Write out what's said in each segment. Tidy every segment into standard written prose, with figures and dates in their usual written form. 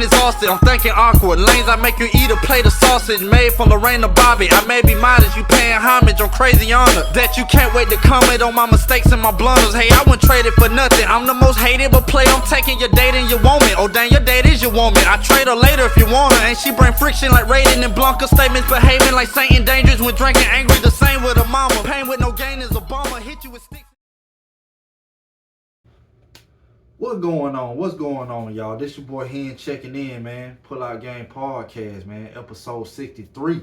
feeling exhausted, I'm thinking awkward. Lanes I make you eat a plate of sausage made from Lorraine and Bobby. I may be modest, you paying homage on crazy honor that you can't wait to comment on my mistakes and my blunders. Hey, I wouldn't trade it for nothing. I'm the most hated, but play I'm taking your date and your woman. Oh dang, your date is your woman. I trade her later if you want her. And she bring friction like Raiden and Blanca. Statements behaving like Saint dangerous when drinking angry. The same with a mama. Pain with no gain is a bomber. Hit you with sticks. What's going on? What's going on, y'all? This your boy Hen checking in, man. Pull Out Game Podcast, man. Episode 63.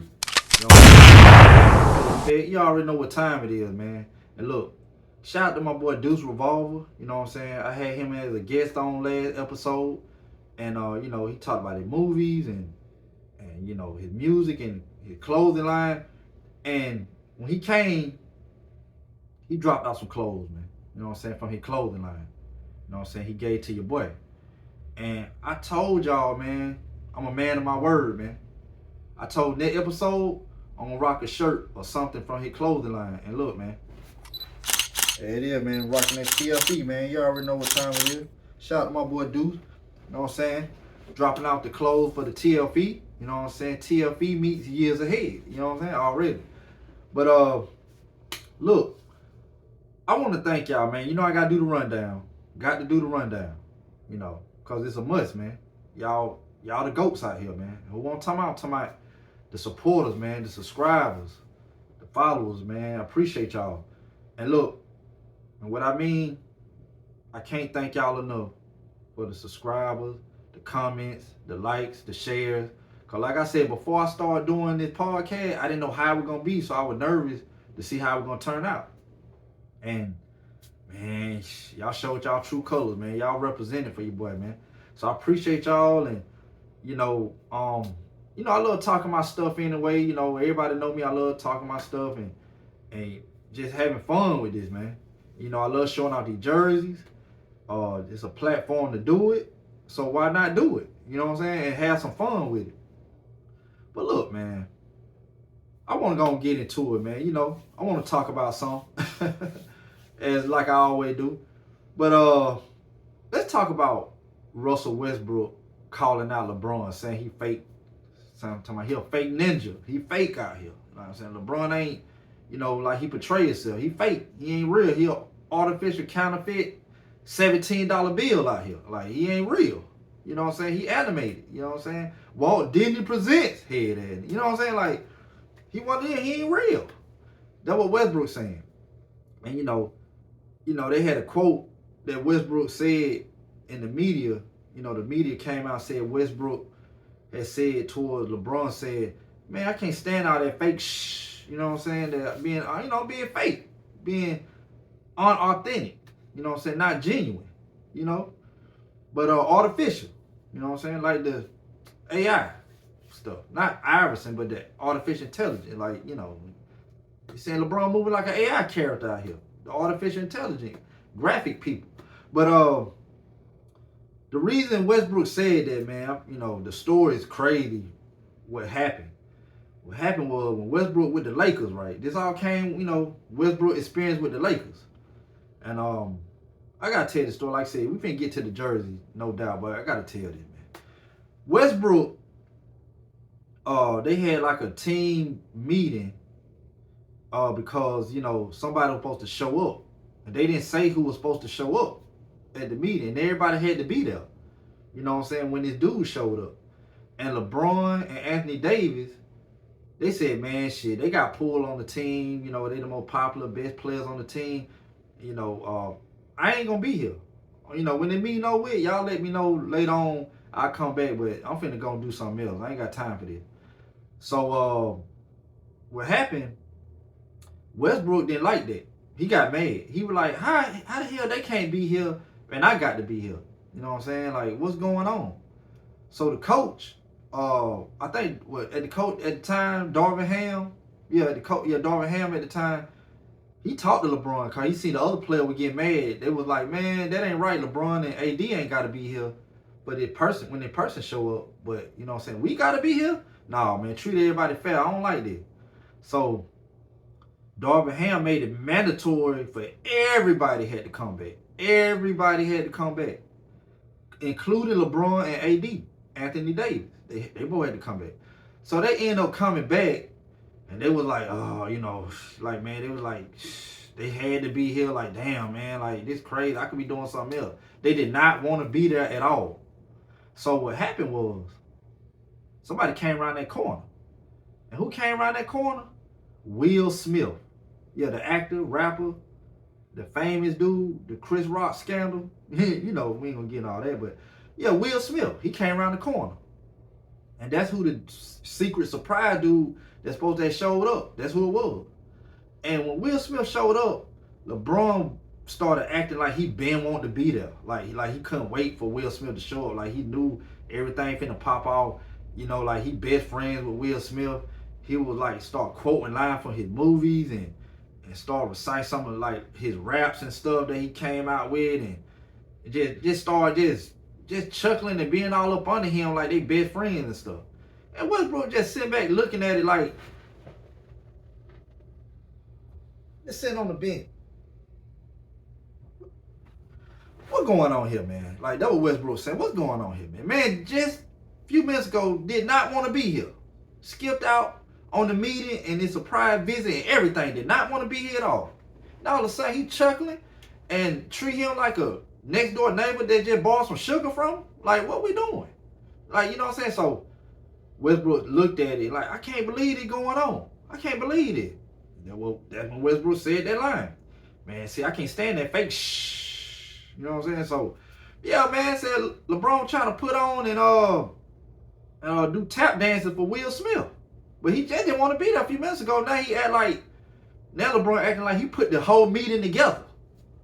You already know what time it is, man. And look, shout out to my boy Deuce Revolver. You know what I'm saying? I had him as a guest on last episode. And, he talked about his movies and his music and his clothing line. And when he came, he dropped out some clothes, man. You know what I'm saying? From his clothing line. You know what I'm saying? He gave to your boy. And I told y'all, man, I'm a man of my word, man. I told that episode, I'm going to rock a shirt or something from his clothing line. And look, man. There it is, man. Rocking that TLP, man. You already know what time it is. Shout out to my boy Deuce. You know what I'm saying? Dropping out the clothes for the TLP. You know what I'm saying? TLP meets years ahead. You know what I'm saying? Already. But, look. I want to thank y'all, man. You know I got to do the rundown. Got to do the rundown, because it's a must, man. Y'all the GOATs out here, man. Who I'm talking about the supporters, man, the subscribers, the followers, man. I appreciate y'all. And look, and what I mean, I can't thank y'all enough for the subscribers, the comments, the likes, the shares. Because like I said, before I started doing this podcast, I didn't know how it was going to be, so I was nervous to see how it was going to turn out. And man, y'all showed y'all true colors, man. Y'all represented for your boy, man. So I appreciate y'all, and I love talking my stuff anyway. Everybody know me. I love talking my stuff and just having fun with this, man. I love showing out these jerseys. It's a platform to do it, so why not do it? You know what I'm saying? And have some fun with it. But look, man, I want to go and get into it, man. I want to talk about something. As like I always do. But let's talk about Russell Westbrook calling out LeBron, saying he fake. Something he a fake ninja. He fake out here. You know what I'm saying? LeBron ain't, like he portray himself. He fake. He ain't real. He a artificial counterfeit $17 bill out here. Like he ain't real. You know what I'm saying? He animated. You know what I'm saying? Walt Disney presents head at. You know what I'm saying? Like he ain't real. That's what Westbrook's saying. And they had a quote that Westbrook said in the media. The media came out and said Westbrook had said towards LeBron, said, man, I can't stand all that fake shh. You know what I'm saying? That being fake, being unauthentic. You know what I'm saying? Not genuine, but artificial. You know what I'm saying? Like the AI stuff. Not Iverson, but the artificial intelligence. Like, you're saying LeBron moving like an AI character out here. The artificial intelligence, graphic people. But the reason Westbrook said that, man, the story is crazy. What happened was when Westbrook with the Lakers, right? This all came, Westbrook experience with the Lakers. And I gotta tell the story. Like I said, we finna get to the jersey, no doubt, but I gotta tell this, man. Westbrook, they had like a team meeting because, somebody was supposed to show up. And they didn't say who was supposed to show up at the meeting. And everybody had to be there. You know what I'm saying? When this dude showed up. And LeBron and Anthony Davis, they said, man, shit, they got pulled on the team. They the most popular, best players on the team. I ain't going to be here. When the meeting over with, y'all let me know later on. I'll come back, but I'm finna go and do something else. I ain't got time for this. So, what happened, Westbrook didn't like that. He got mad. He was like, how the hell they can't be here and I got to be here? You know what I'm saying? Like, what's going on? So the coach, I think at the time, Darvin Ham, Darvin Ham at the time, he talked to LeBron because he seen the other player would get mad. They was like, man, that ain't right. LeBron and AD ain't got to be here. But when the person show up, but you know what I'm saying, we got to be here? No, man, treat everybody fair. I don't like that. So Darvin Ham made it mandatory for everybody had to come back. Everybody had to come back, including LeBron and AD. Anthony Davis. They both had to come back. So they end up coming back, and they was like, oh, like, man, they was like, they had to be here. Like, damn, man, like, this crazy. I could be doing something else. They did not want to be there at all. So what happened was, somebody came around that corner. And who came around that corner? Will Smith. Yeah, the actor, rapper, the famous dude, the Chris Rock scandal. We ain't gonna get all that, but yeah, Will Smith. He came around the corner. And that's who the secret surprise dude that's supposed to have showed up. That's who it was. And when Will Smith showed up, LeBron started acting like he been wanting to be there. Like he couldn't wait for Will Smith to show up. Like he knew everything finna pop off. Like he best friends with Will Smith. He would like start quoting lines from his movies and start reciting some of like his raps and stuff that he came out with, and just start just chuckling and being all up under him like they best friends and stuff. And Westbrook just sitting back looking at it like, just sitting on the bench. What's going on here, man? Like, that was Westbrook saying, what's going on here, man? Man, just a few minutes ago, did not want to be here. Skipped out on the meeting and his surprise visit and everything. Did not want to be here at all. Now all of a sudden, he chuckling and treat him like a next door neighbor that just bought some sugar from him. Like, what we doing? Like, you know what I'm saying? So Westbrook looked at it like, I can't believe it going on. I can't believe it. That's when Westbrook said that line. Man, see, I can't stand that fake shh. You know what I'm saying? So, yeah, man, said LeBron trying to put on and do tap dancing for Will Smith. But he just didn't want to be there a few minutes ago. Now LeBron acting like he put the whole meeting together.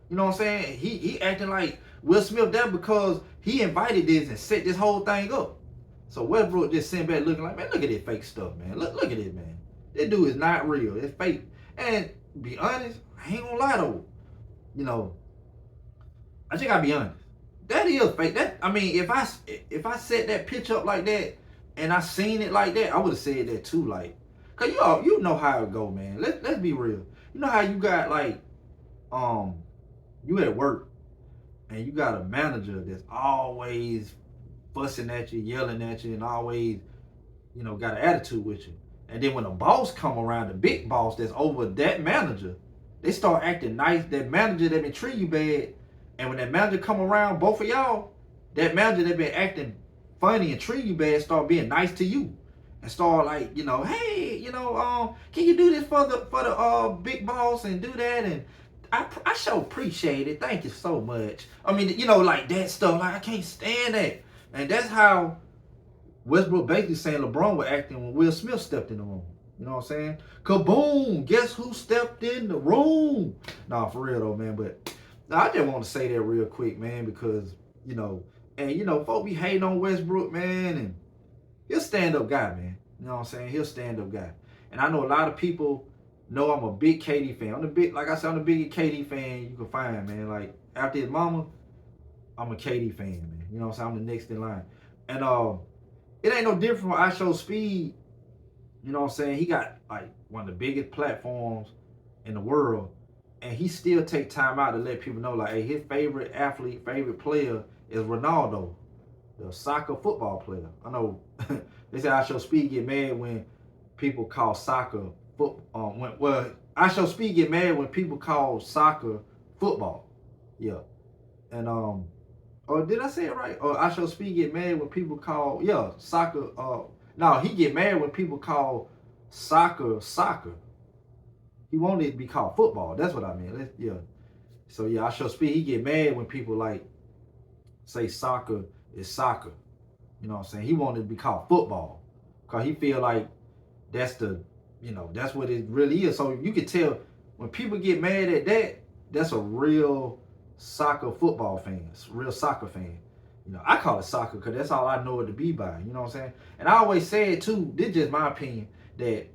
You know what I'm saying? He acting like Will Smith there because he invited this and set this whole thing up. So Westbrook just sitting back looking like, man, look at this fake stuff, man. Look at it, man. This dude is not real. It's fake. And be honest, I ain't gonna lie though. I just gotta be honest. That is fake. If I set that picture up like that and I seen it like that, I would have said that too. Like, cause you know how it go, man. Let's be real. You know how you got like, you at work and you got a manager that's always fussing at you, yelling at you, and always, got an attitude with you. And then when a boss come around, the big boss that's over that manager, they start acting nice. That manager that been treating you bad, and when that manager come around, both of y'all, that manager that been acting funny and treating you bad start being nice to you. And start like, hey, can you do this for the big boss and do that? And I sure appreciate it. Thank you so much. I mean, like that stuff. Like, I can't stand that. And that's how Westbrook basically saying LeBron was acting when Will Smith stepped in the room. You know what I'm saying? Kaboom! Guess who stepped in the room? Nah, for real though, man. But I just want to say that real quick, man, because, folk be hating on Westbrook, man, and he'll stand-up guy, man. You know what I'm saying? He'll stand-up guy. And I know a lot of people know I'm a big KD fan. I'm the biggest KD fan you can find, man. Like, after his mama, I'm a KD fan, man. You know what I'm saying? I'm the next in line. And it ain't no different from I Show Speed. You know what I'm saying? He got like one of the biggest platforms in the world, and he still take time out to let people know, like, hey, his favorite athlete, favorite player is Ronaldo, the soccer football player. I know they say I Show Speed get mad when people call soccer football. I Show Speed get mad when people call soccer football. Yeah, and or did I say it right? Or I Show Speed get mad when people call soccer. No, he get mad when people call soccer. He wanted it to be called football. That's what I mean. So I Show Speed. He get mad when people like say soccer is soccer. You know what I'm saying? He wanted it to be called football because he feel like that's that's what it really is. So you can tell when people get mad at that, that's a real football fan, real soccer fan. I call it soccer because that's all I know it to be by. You know what I'm saying? And I always said too, this is just my opinion, that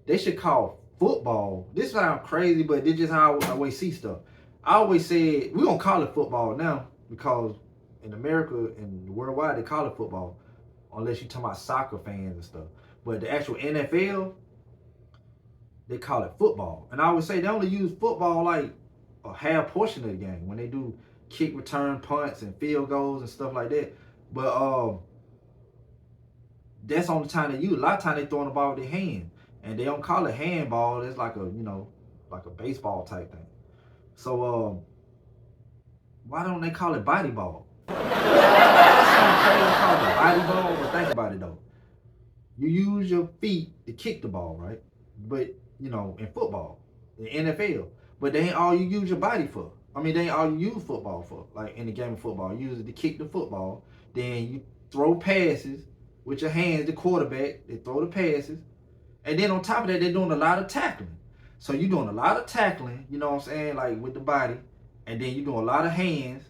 they should call football. This sounds crazy, but this is just how I always see stuff. I always said we're gonna call it football now because in America and worldwide they call it football, unless you're talking about soccer fans and stuff. But the actual NFL, they call it football. And I always say they only use football like a half portion of the game when they do kick return punts and field goals and stuff like that. But that's on the time they use. A lot of times they throwing the ball with their hand, and they don't call it handball. It's like a like a baseball type thing. So why don't they call it body ball? That's crazy to call it body ball. But think about it though. You use your feet to kick the ball, right? But in football, in NFL, but they ain't all you use your body for. I mean, they ain't all you use football for. Like in the game of football, you use it to kick the football. Then you throw passes with your hands. The quarterback, they throw the passes, and then on top of that, they're doing a lot of tackling. So you're doing a lot of tackling. You know what I'm saying, like with the body, and then you do a lot of hands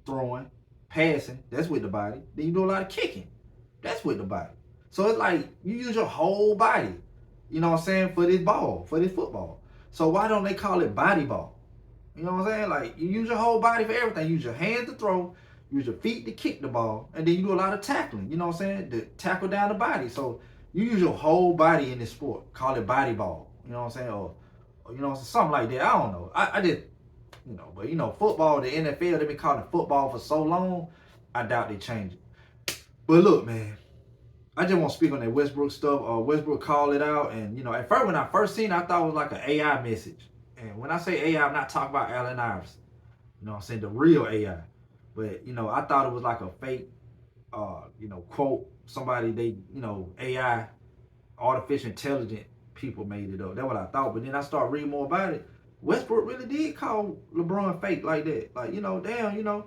throwing, passing. That's with the body. Then you do a lot of kicking. That's with the body. So it's like you use your whole body, you know what I'm saying, for this ball, for this football. So why don't they call it body ball? You know what I'm saying? Like you use your whole body for everything. You use your hands to throw, use your feet to kick the ball, and then you do a lot of tackling, you know what I'm saying? To tackle down the body. So you use your whole body in this sport. Call it body ball. You know what I'm saying? Or something like that. I don't know. I just, but football, the NFL, they've been calling football for so long, I doubt they change it. But look, man. I just want to speak on that Westbrook stuff. Westbrook called it out, and at first when I first seen it, I thought it was like an AI message. And when I say AI, I'm not talking about Allen Iverson. You know what I'm saying? The real AI. But I thought it was like a fake, quote. Somebody AI, artificial intelligence people made it up. That's what I thought. But then I started reading more about it. Westbrook really did call LeBron fake like that. Like damn,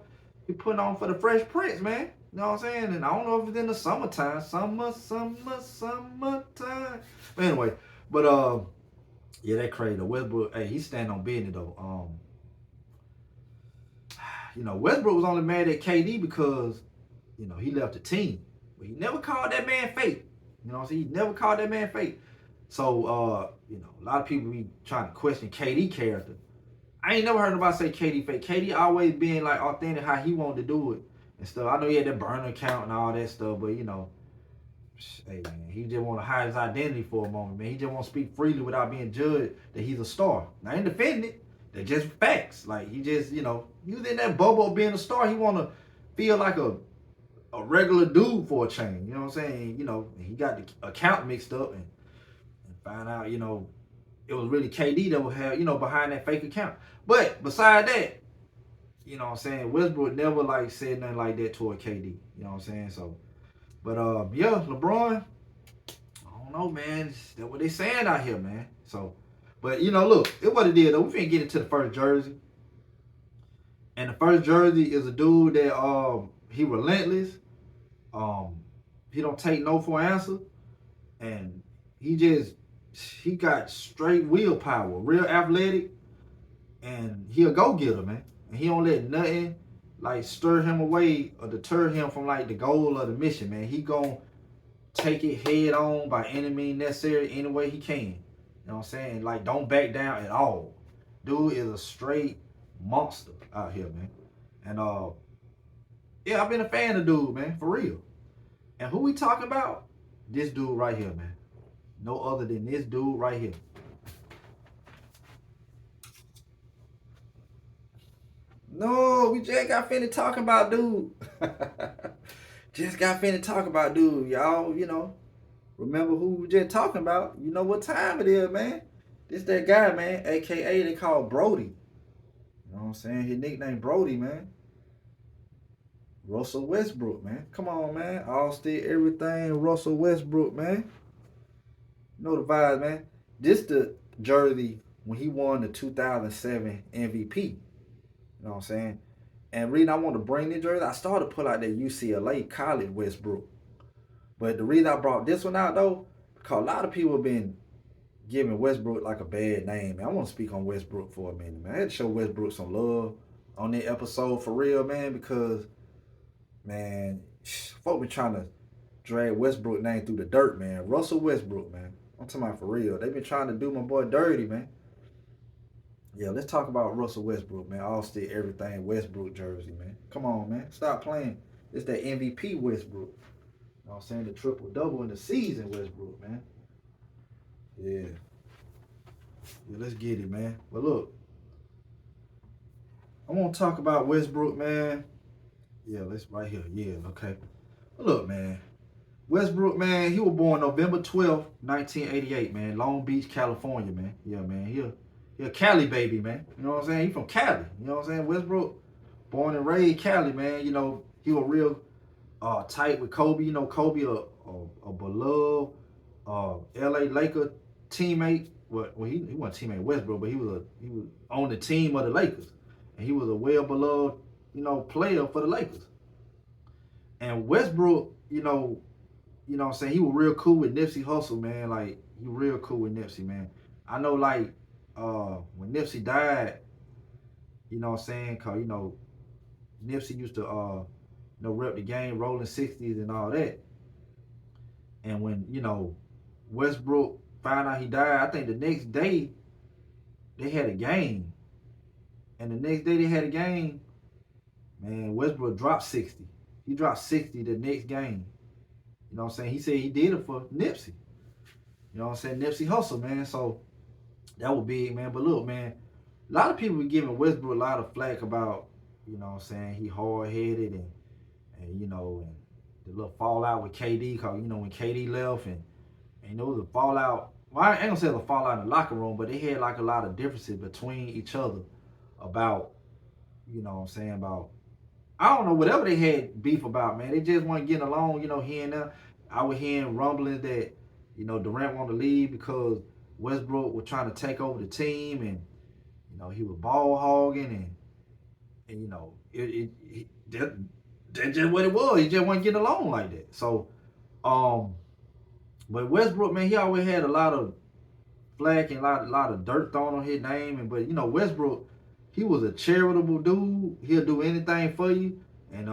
he putting on for the Fresh Prince, man. You know what I'm saying? And I don't know if it's in the summertime. Summertime. But anyway, yeah, that crazy. The Westbrook, hey, he's standing on business though. Westbrook was only mad at KD because, he left the team. But he never called that man fake. You know what I'm saying? He never called that man fake. So, a lot of people be trying to question KD character. I ain't never heard nobody say KD fake. KD always being like authentic how he wanted to do it and stuff. I know he had that burner account and all that stuff, but hey man, he just want to hide his identity for a moment, man. He just want to speak freely without being judged that he's a star. Now, I ain't defending it. They're just facts. Like he just, he was in that bubble of being a star. He want to feel like a regular dude for a change. You know what I'm saying? He got the account mixed up and find out, it was really KD that would have, behind that fake account. But beside that, you know what I'm saying, Westbrook never like said nothing like that toward KD. You know what I'm saying? So, but yeah, LeBron, I don't know, man. That's what they saying out here, man. So, but look, it what it is though. We finna get into the first jersey. And the first jersey is a dude that he relentless. He don't take no for an answer. And he got straight willpower, real athletic, and he a go-getter, man. And he don't let nothing like stir him away or deter him from like the goal of the mission, man. He gonna take it head on by any means necessary, any way he can. You know what I'm saying? Like, don't back down at all. Dude is a straight monster out here, man. And yeah, I've been a fan of dude, man, for real. And who we talking about? This dude right here, man. No other than this dude right here. No, we just got finished talking about dude. Just got finished talking about dude. Y'all, remember who we just talking about. You know what time it is, man. This that guy, man, a.k.a. they call Brody. You know what I'm saying? His nickname Brody, man. Russell Westbrook, man. Come on, man. All still everything Russell Westbrook, man. You know the vibes, man. This the jersey when he won the 2007 MVP. You know what I'm saying? And reason I want to bring this jersey, I started to pull out that UCLA college Westbrook. But the reason I brought this one out, though, because a lot of people have been giving Westbrook like a bad name. Man, I want to speak on Westbrook for a minute, man. I had to show Westbrook some love on that episode for real, man, because, man, folk been trying to drag Westbrook name through the dirt, man. Russell Westbrook, man. I'm talking about for real. They been trying to do my boy dirty, man. Yeah, let's talk about Russell Westbrook, man. All still everything Westbrook jersey, man. Come on, man. Stop playing. It's that MVP Westbrook. You know what I'm saying? The triple-double in the season Westbrook, man. Yeah. Yeah, let's get it, man. But look, I want to talk about Westbrook, man. Yeah, let's right here. Yeah, okay. But look, man. Westbrook, man, he was born November 12th, 1988, man. Long Beach, California, man. Yeah, man. He a Cali baby, man. You know what I'm saying? He from Cali. You know what I'm saying? Westbrook, born and raised Cali, man. You know, he was real tight with Kobe. You know, Kobe, a beloved LA Laker teammate. Well, he wasn't a teammate of Westbrook, but he was on the team of the Lakers. And he was a well beloved, player for the Lakers. And Westbrook, what I'm saying, he was real cool with Nipsey Hussle, man. Like, he real cool with Nipsey, man. I know, like, when Nipsey died, you know what I'm saying, cause Nipsey used to rep the game, rolling 60s and all that. And when, Westbrook found out he died, I think the next day they had a game. And the next day they had a game, man, Westbrook dropped 60. He dropped 60 the next game. You know what I'm saying? He said he did it for Nipsey. You know what I'm saying? Nipsey Hussle, man. So that was big, man. But look, man, a lot of people were giving Westbrook a lot of flack about, you know what I'm saying, he hard-headed and the little fallout with KD, because, when KD left and it was a fallout. Well, I ain't gonna say it was a fallout in the locker room, but they had like a lot of differences between each other about, you know what I'm saying, about, I don't know, whatever they had beef about, man. They just weren't getting along, here and there. I was hearing rumblings that, Durant wanted to leave because Westbrook was trying to take over the team, and, he was ball hogging, and that's just what it was. He just wasn't getting along like that. So, but Westbrook, man, he always had a lot of flack and a lot of dirt thrown on his name. But Westbrook, he was a charitable dude. He'll do anything for you. And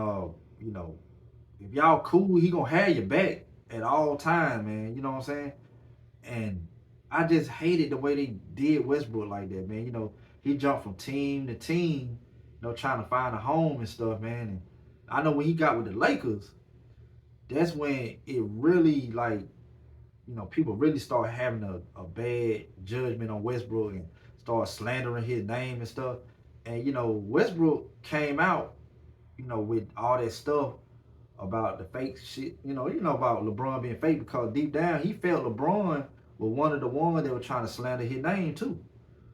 if y'all cool, he gonna have your back at all time, man. You know what I'm saying? And I just hated the way they did Westbrook like that, man. He jumped from team to team, trying to find a home and stuff, man. And I know when he got with the Lakers, that's when it really, like, people really start having a bad judgment on Westbrook and start slandering his name and stuff. And, Westbrook came out, with all that stuff about the fake shit, about LeBron being fake, because deep down he felt LeBron was one of the ones that were trying to slander his name too.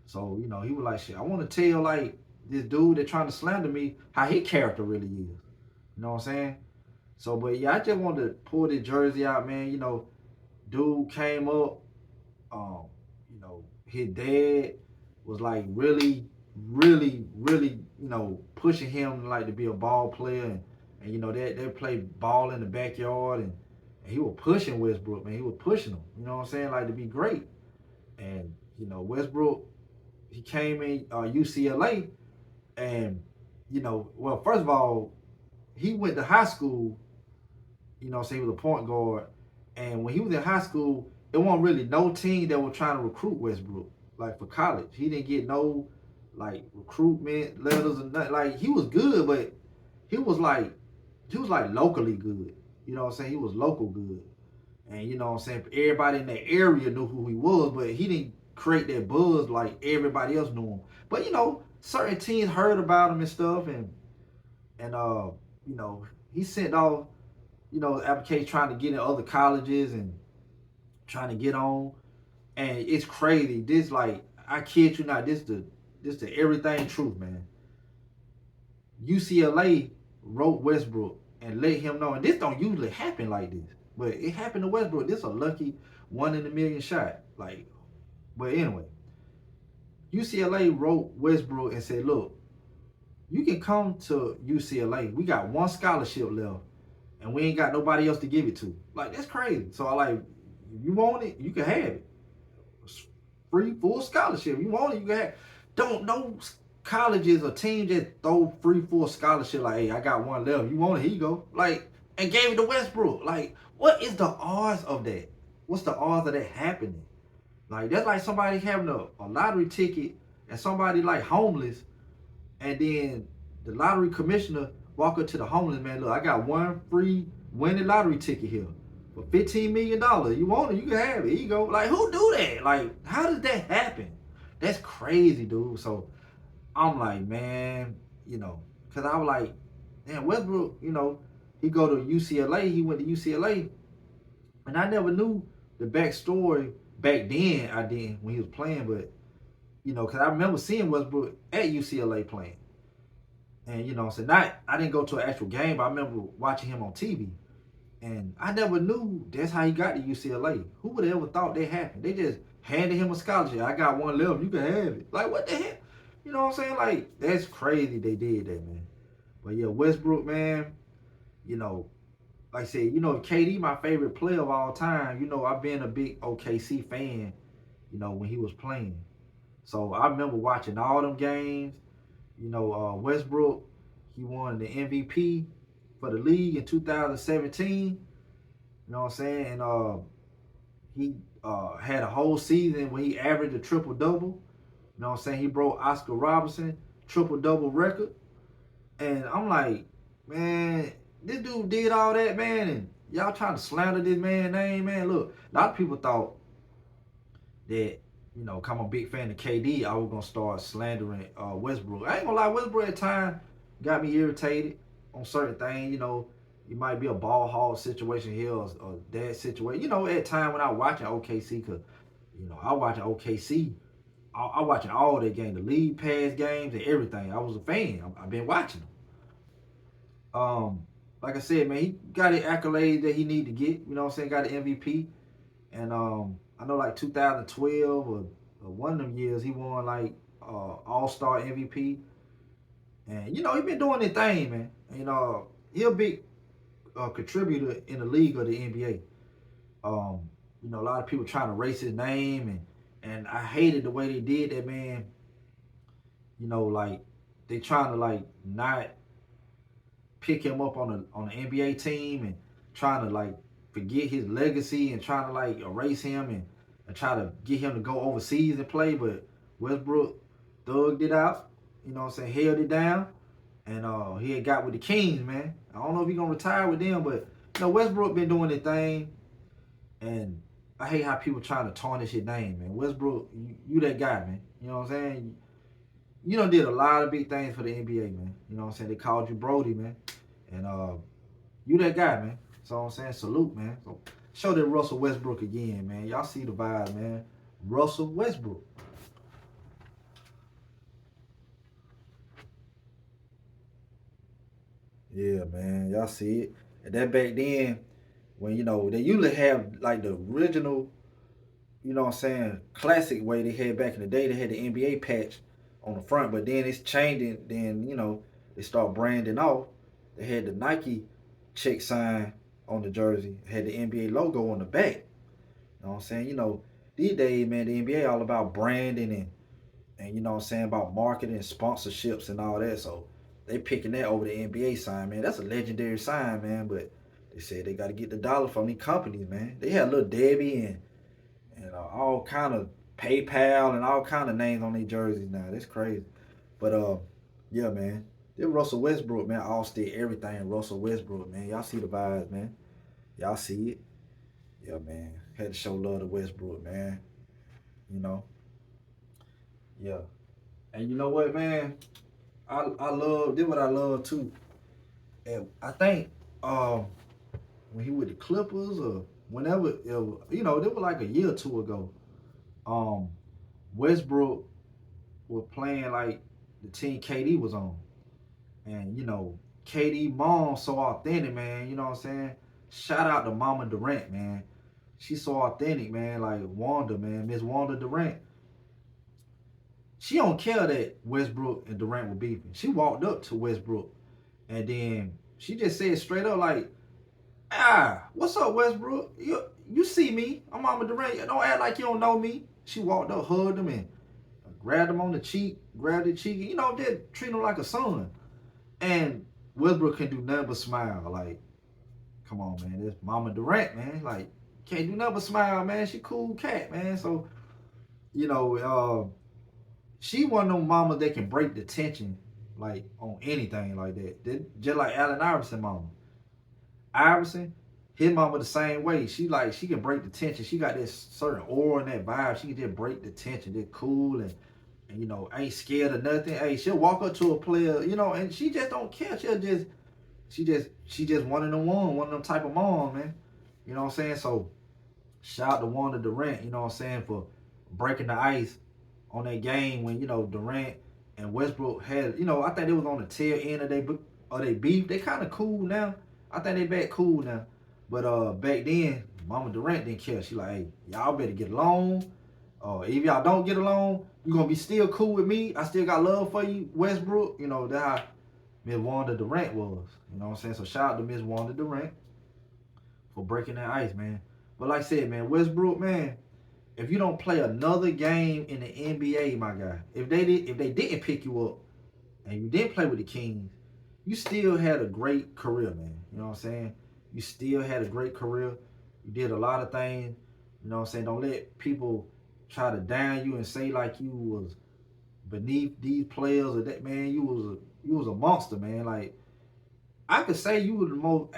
So, he was like, shit, I want to tell, like, this dude that trying to slander me how his character really is. You know what I'm saying? So, but yeah, I just wanted to pull this jersey out, man. Dude came up, his dad was like really, really, really, pushing him like to be a ball player, and they played ball in the backyard, and he was pushing Westbrook, man. He was pushing him, you know what I'm saying, like to be great. And Westbrook, he came in UCLA, and well, first of all, he went to high school, so he was a point guard. And when he was in high school, it wasn't really no team that was trying to recruit Westbrook, like for college. He didn't get no, like, recruitment letters or nothing. Like, he was good, but he was like locally good. You know what I'm saying? He was local good. And you know what I'm saying? Everybody in that area knew who he was, but he didn't create that buzz like everybody else knew him. But certain teams heard about him and stuff, and he sent off, application trying to get in other colleges and trying to get on. And it's crazy. This, like, I kid you not, this the everything truth, man. UCLA wrote Westbrook and let him know, and this don't usually happen like this, but it happened to Westbrook. This a lucky 1 in a million shot. Like, but anyway, UCLA wrote Westbrook and said, look, you can come to UCLA. We got one scholarship left, and we ain't got nobody else to give it to. Like, that's crazy. So I like, if you want it, you can have it. Free, full scholarship. You want it, you can have it. No colleges or teams just throw free, full scholarship like, hey, I got one left. You want it, here you go. Like, and gave it to Westbrook. Like, what is the odds of that? What's the odds of that happening? Like, that's like somebody having a lottery ticket and somebody like homeless, and then the lottery commissioner walk up to the homeless man, look, I got one free winning lottery ticket here for $15 million. You want it, you can have it. Here you go. Like, who do that? Like, how does that happen? That's crazy, dude. So I'm like, man, because I was like, damn, Westbrook, he go to UCLA. He went to UCLA, And I never knew the backstory back then. I didn't when he was playing, but because I remember seeing Westbrook at UCLA playing. And so not I didn't go to an actual game, but I remember watching him on TV. And I never knew that's how he got to UCLA. Who would have ever thought that happened? They just handed him a scholarship. I got one left, you can have it. Like, what the heck? You know what I'm saying? Like, that's crazy they did that, man. But yeah, Westbrook, man, you know, like I said, KD my favorite player of all time. I've been a big OKC fan, when he was playing. So I remember watching all them games. Westbrook, he won the MVP for the league in 2017. You know what I'm saying? And he had a whole season where he averaged a triple double. You know what I'm saying? He broke Oscar Robertson triple double record. And I'm like, man, this dude did all that, man, and y'all trying to slander this man's name, man. Look, a lot of people thought that, I'm a big fan of KD, I was gonna start slandering Westbrook. I ain't gonna lie, Westbrook at time got me irritated on certain things. It might be a ball hog situation here or that situation. At time when I was watching OKC, cause I watching OKC, I watching all their games, the league pass games and everything. I was a fan. I've been watching them. Like I said, man, he got the accolades that he need to get. You know what I'm saying? Got the MVP. And I know like 2012 or one of them years he won like All-Star MVP. And he been doing his thing, man. He a big contributor in the league of the NBA. A lot of people trying to erase his name and I hated the way they did that, man. Like they trying to like not pick him up on an NBA team and trying to like forget his legacy and trying to like erase him and try to get him to go overseas and play. But Westbrook thugged it out, held it down. And he had got with the Kings, man. I don't know if he's gonna retire with them, but Westbrook been doing his thing. And I hate how people trying to tarnish his name, man. Westbrook, you that guy, man. You know what I'm saying? You done did a lot of big things for the NBA, man. You know what I'm saying? They called you Brody, man. And you that guy, man. So I'm saying, salute, man. So show that Russell Westbrook again, man. Y'all see the vibe, man. Russell Westbrook. Yeah, man. Y'all see it. And that back then, when they usually have like the original, what I'm saying, classic way they had back in the day. They had the NBA patch on the front, but then it's changing. Then they start branding off. They had the Nike check sign on the jersey, had the NBA logo on the back. You know what I'm saying? These days, man, the NBA all about branding and what I'm saying, about marketing, sponsorships and all that. So they picking that over the NBA sign, man. That's a legendary sign, man. But they said they got to get the dollar from these companies, man. They had little Debbie and all kind of PayPal and all kind of names on their jerseys now. That's crazy. But yeah, man. This Russell Westbrook, man, all state everything. Russell Westbrook, man. Y'all see the vibes, man. Y'all see it. Yeah, man. Had to show love to Westbrook, man. You know. Yeah. And you know what, man? I love this what I love too. And I think when he with the Clippers or whenever it was, they were like a year or two ago. Westbrook was playing like the team KD was on. And KD mom so authentic, man. You know what I'm saying? Shout out to Mama Durant, man. She's so authentic, man. Like Wanda, man. Miss Wanda Durant. She don't care that Westbrook and Durant were beefing. She walked up to Westbrook and then she just said straight up like, what's up, Westbrook? You see me. I'm Mama Durant. Don't act like you don't know me. She walked up, hugged him, and grabbed him on the cheek, grabbed the cheek, just treat him like a son. And Westbrook can do nothing but smile. Like, come on, man. That's Mama Durant, man. Like, can't do nothing but smile, man. She cool cat, man. So, she one of them mamas that can break the tension, like, on anything like that. Just like Allen Iverson mama. Iverson, his mama the same way. She can break the tension. She got this certain aura and that vibe. She can just break the tension. They're cool and ain't scared of nothing. Hey, she'll walk up to a player, and she just don't care. She just one of them type of mom, man. You know what I'm saying? So Shout out to Wanda Durant, you know what I'm saying, for breaking the ice on that game when, Durant and Westbrook had, I think it was on the tail end of they beef. They kind of cool now. I think they back cool now. But back then, Mama Durant didn't care. She like, hey, y'all better get along. If y'all don't get along, you gonna be still cool with me. I still got love for you, Westbrook. That's how Miss Wanda Durant was. You know what I'm saying? So shout out to Miss Wanda Durant for breaking that ice, man. But like I said, man, Westbrook, man, if you don't play another game in the NBA, my guy, if they didn't pick you up and you didn't play with the Kings, you still had a great career, man. You know what I'm saying? You still had a great career. You did a lot of things. You know what I'm saying? Don't let people try to down you and say like you was beneath these players or that, man. You was a monster, man. Like I could say you were the most.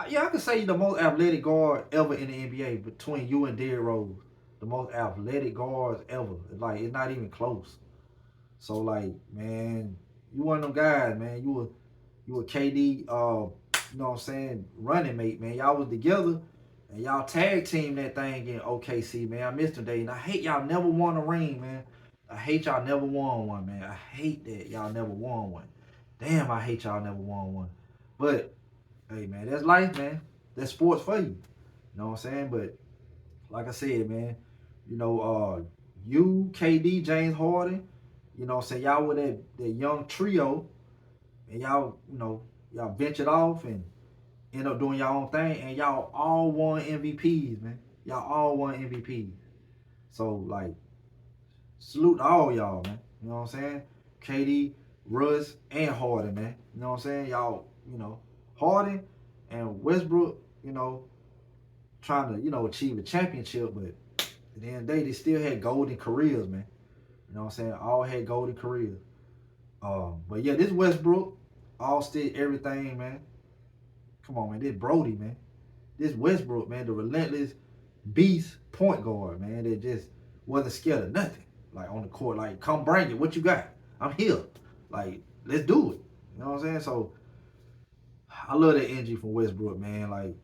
Yeah, I could say the most athletic guard ever in the NBA between you and Derrick Rose. The most athletic guards ever. Like, it's not even close. So, like, man, you one of them guys, man. You were KD, you know what I'm saying, running mate, man. Y'all was together and y'all tag team that thing in OKC, man. I missed them days. And I hate y'all never won a ring, man. I hate y'all never won one, man. I hate that y'all never won one. Damn, I hate y'all never won one. But hey, man, that's life, man. That's sports for you. You know what I'm saying? But like I said, man, you, KD, James Harden, you know what I'm saying? Y'all were that young trio, and y'all ventured off and end up doing y'all own thing, and y'all all won MVPs, man. Y'all all won MVPs. So, like, salute to all y'all, man. You know what I'm saying? KD, Russ, and Harden, man. You know what I'm saying? Y'all, Harden and Westbrook, trying to, achieve a championship, but at the end of the day, they still had golden careers, man. You know what I'm saying? All had golden careers. But yeah, this Westbrook, all still everything, man. Come on, man. This Brody, man. This Westbrook, man, the relentless beast point guard, man, that just wasn't scared of nothing. Like on the court, like, come bring it. What you got? I'm here. Like, let's do it. You know what I'm saying? So I love that energy from Westbrook, man. Like,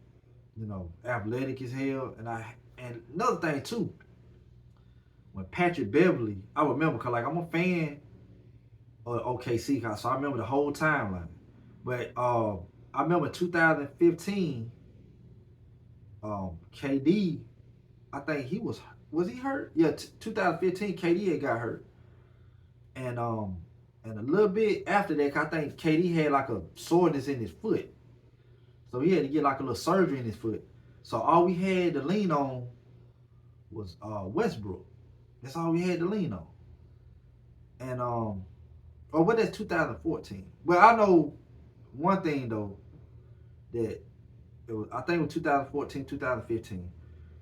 athletic as hell. And another thing too, when Patrick Beverly, I remember, cause like I'm a fan of OKC, so I remember the whole timeline. But I remember 2015, KD, I think was he hurt? Yeah, 2015, KD had got hurt, and a little bit after that, I think KD had like a soreness in his foot, so he had to get like a little surgery in his foot. So all we had to lean on was Westbrook. That's all we had to lean on. And what that's 2014. Well, I know one thing though, that I think it was 2014, 2015.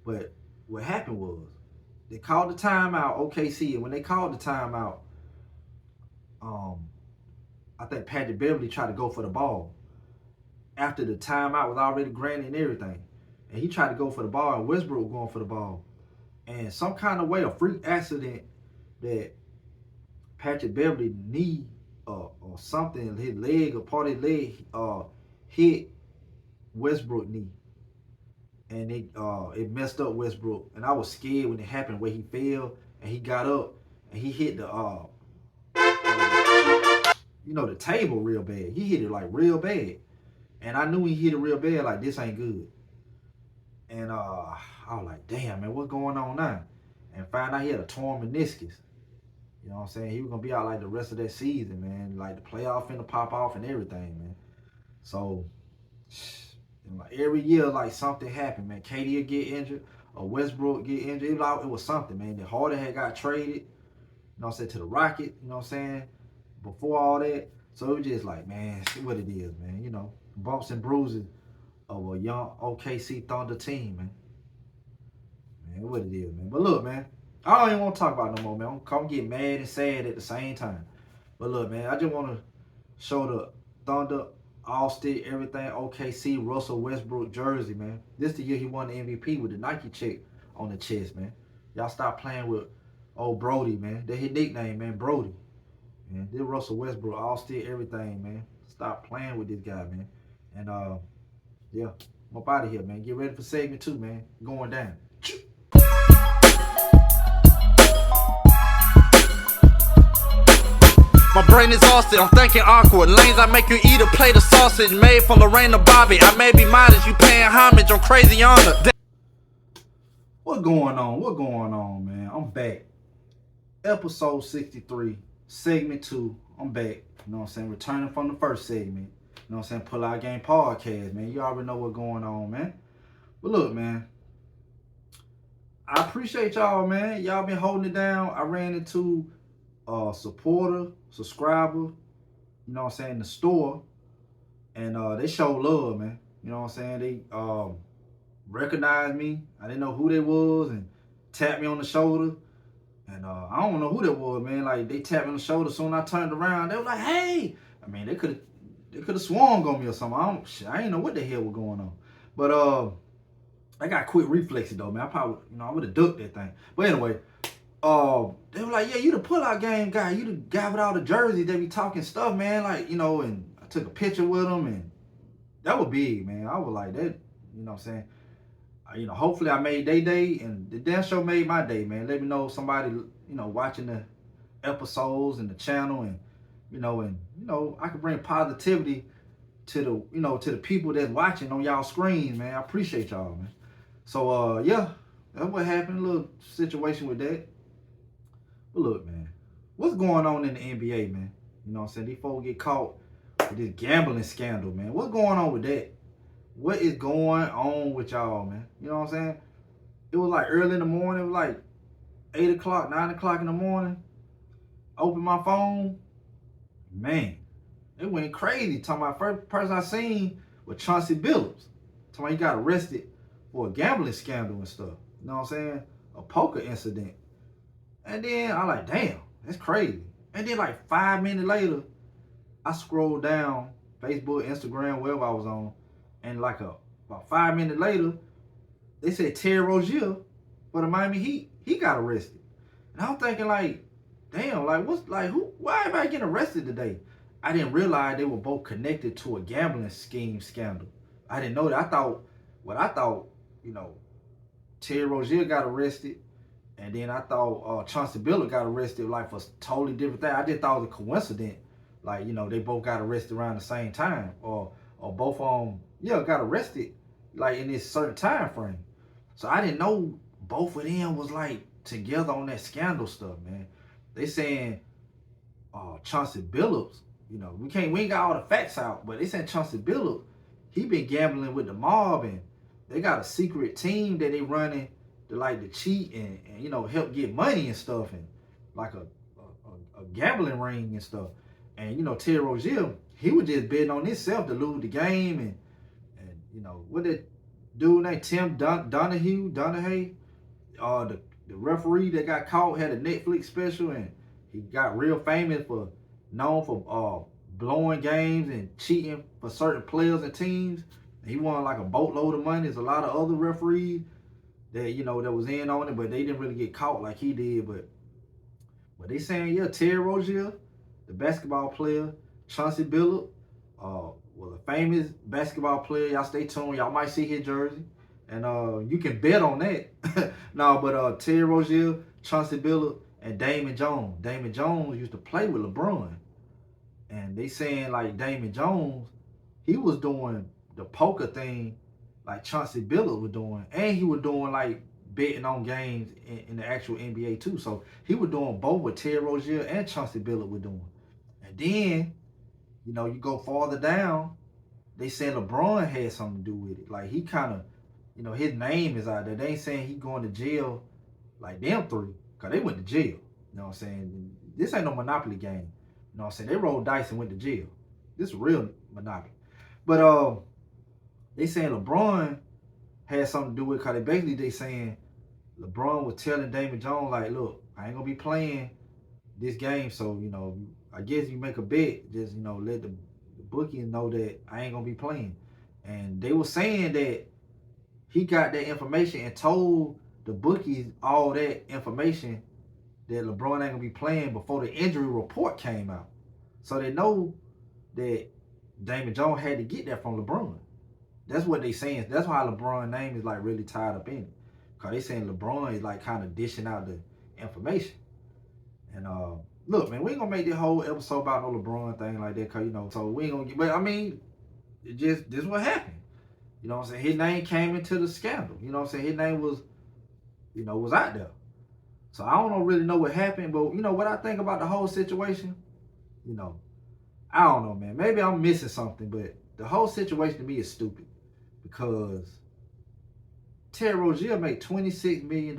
But what happened was they called the timeout, OKC, and when they called the timeout, I think Patrick Beverly tried to go for the ball after the timeout was already granted and everything. And he tried to go for the ball, and Westbrook was going for the ball. And some kind of way, a freak accident that Patrick Beverly knee or something, his leg or part of his leg hit Westbrook knee. And it messed up Westbrook. And I was scared when it happened, where he fell and he got up and he hit the table real bad. He hit it like real bad. And I knew he hit it real bad, like this ain't good. And I was like, damn, man, what's going on now? And found out he had a torn meniscus. You know what I'm saying? He was going to be out like the rest of that season, man. Like the playoff finna pop off and everything, man. So, like every year, like something happened, man. KD would get injured or Westbrook get injured. It was something, man. The Harden had got traded, you know what I'm saying, to the Rockets, you know what I'm saying, before all that. So it was just like, man, see what it is, man. Bumps and bruises of a young OKC Thunder team, man. Man, what it is, man. But look, man, I don't even want to talk about it no more, man. I'm come get mad and sad at the same time. But look, man, I just want to show the Thunder all-state everything OKC Russell Westbrook jersey, man. This the year he won the MVP with the Nike check on the chest, man. Y'all stop playing with old Brody, man. That's his nickname, man, Brody. Man, this Russell Westbrook all-state everything, man. Stop playing with this guy, man. And yeah, I'm up out of here, man. Get ready for segment 2, man. Going down. My brain exhausted, I'm thinking awkward. Lanes I make you eat a plate of sausage made from Lorraine or Bobby. I may be modest, you paying homage on crazy honor. What going on? What going on, man? I'm back. Episode 63, segment 2. I'm back. You know what I'm saying? Returning from the first segment. You know what I'm saying? Pull Out Game podcast, man. You already know what's going on, man. But look, man. I appreciate y'all, man. Y'all been holding it down. I ran into a supporter, subscriber, you know what I'm saying, in the store. And they showed love, man. You know what I'm saying? They recognized me. I didn't know who they was and tapped me on the shoulder. And I don't know who that was, man. Like, they tapped me on the shoulder. Soon I turned around, they were like, hey. I mean, they could have swung on me or something. I didn't know what the hell was going on. But I got quick reflexes though, man. I probably, I would have ducked that thing. But anyway, they were like, yeah, you the pull-out game guy. You the guy with all the jerseys. They be talking stuff, man. Like, and I took a picture with them, and that was big, man. I was like, that, you know what I'm saying? Hopefully I made their day, and the damn show made my day, man. Let me know somebody, watching the episodes and the channel, and, I can bring positivity to the people that's watching on y'all screens, man. I appreciate y'all, man. So, yeah, that's what happened. A little situation with that. But look, man, what's going on in the NBA, man? You know what I'm saying? These folks get caught with this gambling scandal, man. What's going on with that? What is going on with y'all, man? You know what I'm saying? It was like early in the morning. It was like 8 o'clock, 9 o'clock in the morning. Open my phone. Man, it went crazy. Talking about first person I seen was Chauncey Billups. Talking about he got arrested for a gambling scandal and stuff. You know what I'm saying? A poker incident. And then I like, damn, that's crazy. And then like 5 minutes later, I scrolled down Facebook, Instagram, wherever I was on, and like about 5 minutes later, they said Terry Rozier for the Miami Heat, he got arrested. And I'm thinking like, damn, like why everybody getting arrested today? I didn't realize they were both connected to a gambling scheme scandal. I didn't know that. I thought, Terry Rozier got arrested, and then I thought Chauncey Billups got arrested like for totally different things. I just thought it was a coincidence. Like, they both got arrested around the same time, or both got arrested like in this certain time frame. So I didn't know both of them was like together on that scandal stuff, man. They saying Chauncey Billups, we ain't got all the facts out, but they saying Chauncey Billups, he been gambling with the mob, and they got a secret team that they running to cheat and help get money and stuff, and like a gambling ring and stuff. And Terry Rozier, he was just betting on himself to lose the game, and what that dude named Tim Donahue, the referee that got caught had a Netflix special, and he got real famous known for blowing games and cheating for certain players and teams. He won like a boatload of money. There's a lot of other referees that that was in on it, but they didn't really get caught like he did. But they saying, yeah, Terry Rozier, the basketball player, Chauncey Billups, was a famous basketball player. Y'all stay tuned. Y'all might see his jersey, and you can bet on that. But Terry Rozier, Chauncey Billups, and Damon Jones. Damon Jones used to play with LeBron, and they saying like Damon Jones, he was doing the poker thing like Chauncey Billups was doing, and he was doing like betting on games in the actual NBA too. So he was doing both what Terry Rozier and Chauncey Billups were doing. And then, you go farther down, they said LeBron had something to do with it. Like he kind of, his name is out there. They ain't saying he going to jail like them three, because they went to jail. You know what I'm saying? This ain't no Monopoly game. You know what I'm saying? They rolled dice and went to jail. This is real Monopoly. But they saying LeBron had something to do with it, because they saying LeBron was telling Damon Jones, like, look, I ain't going to be playing this game, so, I guess you make a bet, just, let the bookie know that I ain't going to be playing. And they were saying that he got that information and told the bookies all that information that LeBron ain't going to be playing before the injury report came out. So they know that Damon Jones had to get that from LeBron. That's what they saying. That's why LeBron's name is like really tied up in it. Because they saying LeBron is like kind of dishing out the information. And look, man, we ain't gonna make this whole episode about no LeBron thing like that, cause so we ain't gonna get. But I mean, it just this what happened. You know what I'm saying? His name came into the scandal. You know what I'm saying? His name was, was out there. So I don't really know what happened, but what I think about the whole situation. You know, I don't know, man. Maybe I'm missing something, but the whole situation to me is stupid because Terry Rozier made $26 million.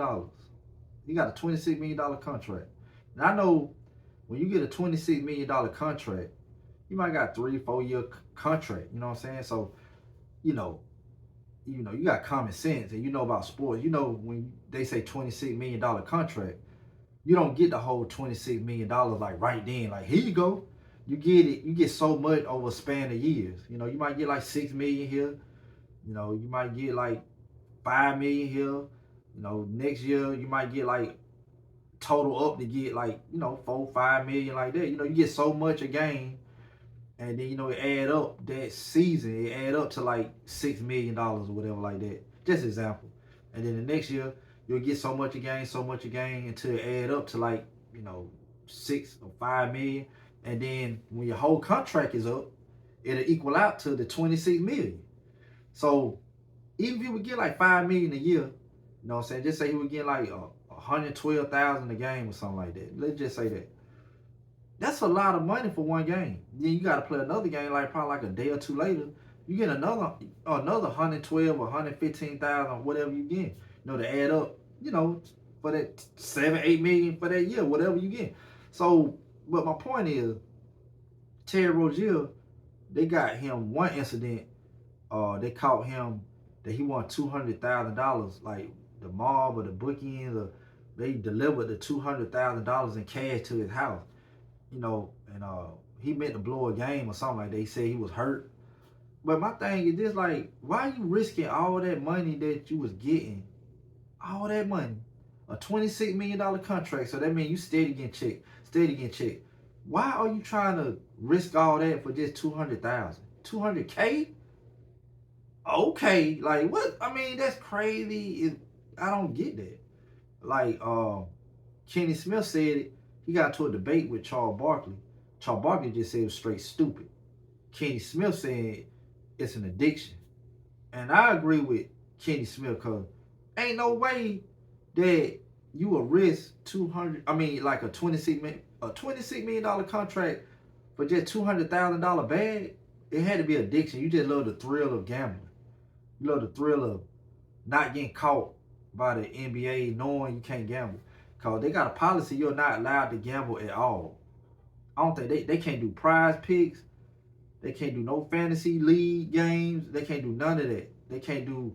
He got a $26 million contract. And I know when you get a $26 million contract, you might got 3-4 year contract. You know what I'm saying? So, you know, you got common sense and you know about sports. You know when they say $26 million contract, you don't get the whole $26 million like right then. Like here you go, you get it. You get so much over a span of years. You might get like 6 million here. You might get like 5 million here. Next year you might get like total up to get like 4-5 million like that. You get so much a game, and then it add up that season. It add up to like $6 million or whatever like that. Just example. And then the next year you'll get so much a game until it add up to like 6 or 5 million. And then when your whole contract is up, it'll equal out to the 26 million. So even if he would get like 5 million a year, you know what I'm saying? Just say he would get like 112,000 a game or something like that. Let's just say that. That's a lot of money for one game. Then you got to play another game like probably like a day or two later. You get another 112 or 115,000, whatever you get. To add up, for that 7-8 million for that year, whatever you get. So, but my point is, Terry Rozier, they got him one incident. They caught him that he won $200,000, like the mob or the bookends, or they delivered the $200,000 in cash to his house. And he meant to blow a game or something like that. He said he was hurt. But my thing is this, like, why are you risking all that money that you was getting? All that money. A $26 million contract. So that means you steady getting checked. Why are you trying to risk all that for just 200,000? 200K? Okay. Like, what? I mean, that's crazy. I don't get that. Like, Kenny Smith said it. He got into a debate with Charles Barkley. Charles Barkley just said it was straight stupid. Kenny Smith said it's an addiction. And I agree with Kenny Smith because ain't no way that you will risk a $26 million contract for just $200,000 bag. It had to be addiction. You just love the thrill of gambling. You love the thrill of not getting caught by the NBA knowing you can't gamble. Because they got a policy you're not allowed to gamble at all. I don't think they can't do prize picks. They can't do no fantasy league games. They can't do none of that. They can't do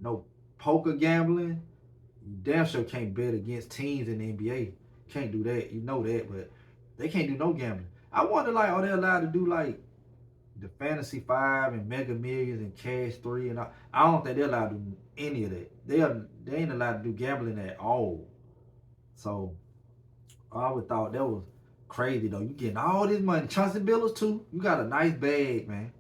no poker gambling. You damn sure can't bet against teams in the NBA. Can't do that. You know that, but they can't do no gambling. I wonder, like, are they allowed to do like the Fantasy 5 and Mega Millions and Cash 3 and all? I don't think they're allowed to do any of that. They ain't allowed to do gambling at all. So I would thought that was crazy though. You getting all this money, Chauncey Billups too. You got a nice bag, man.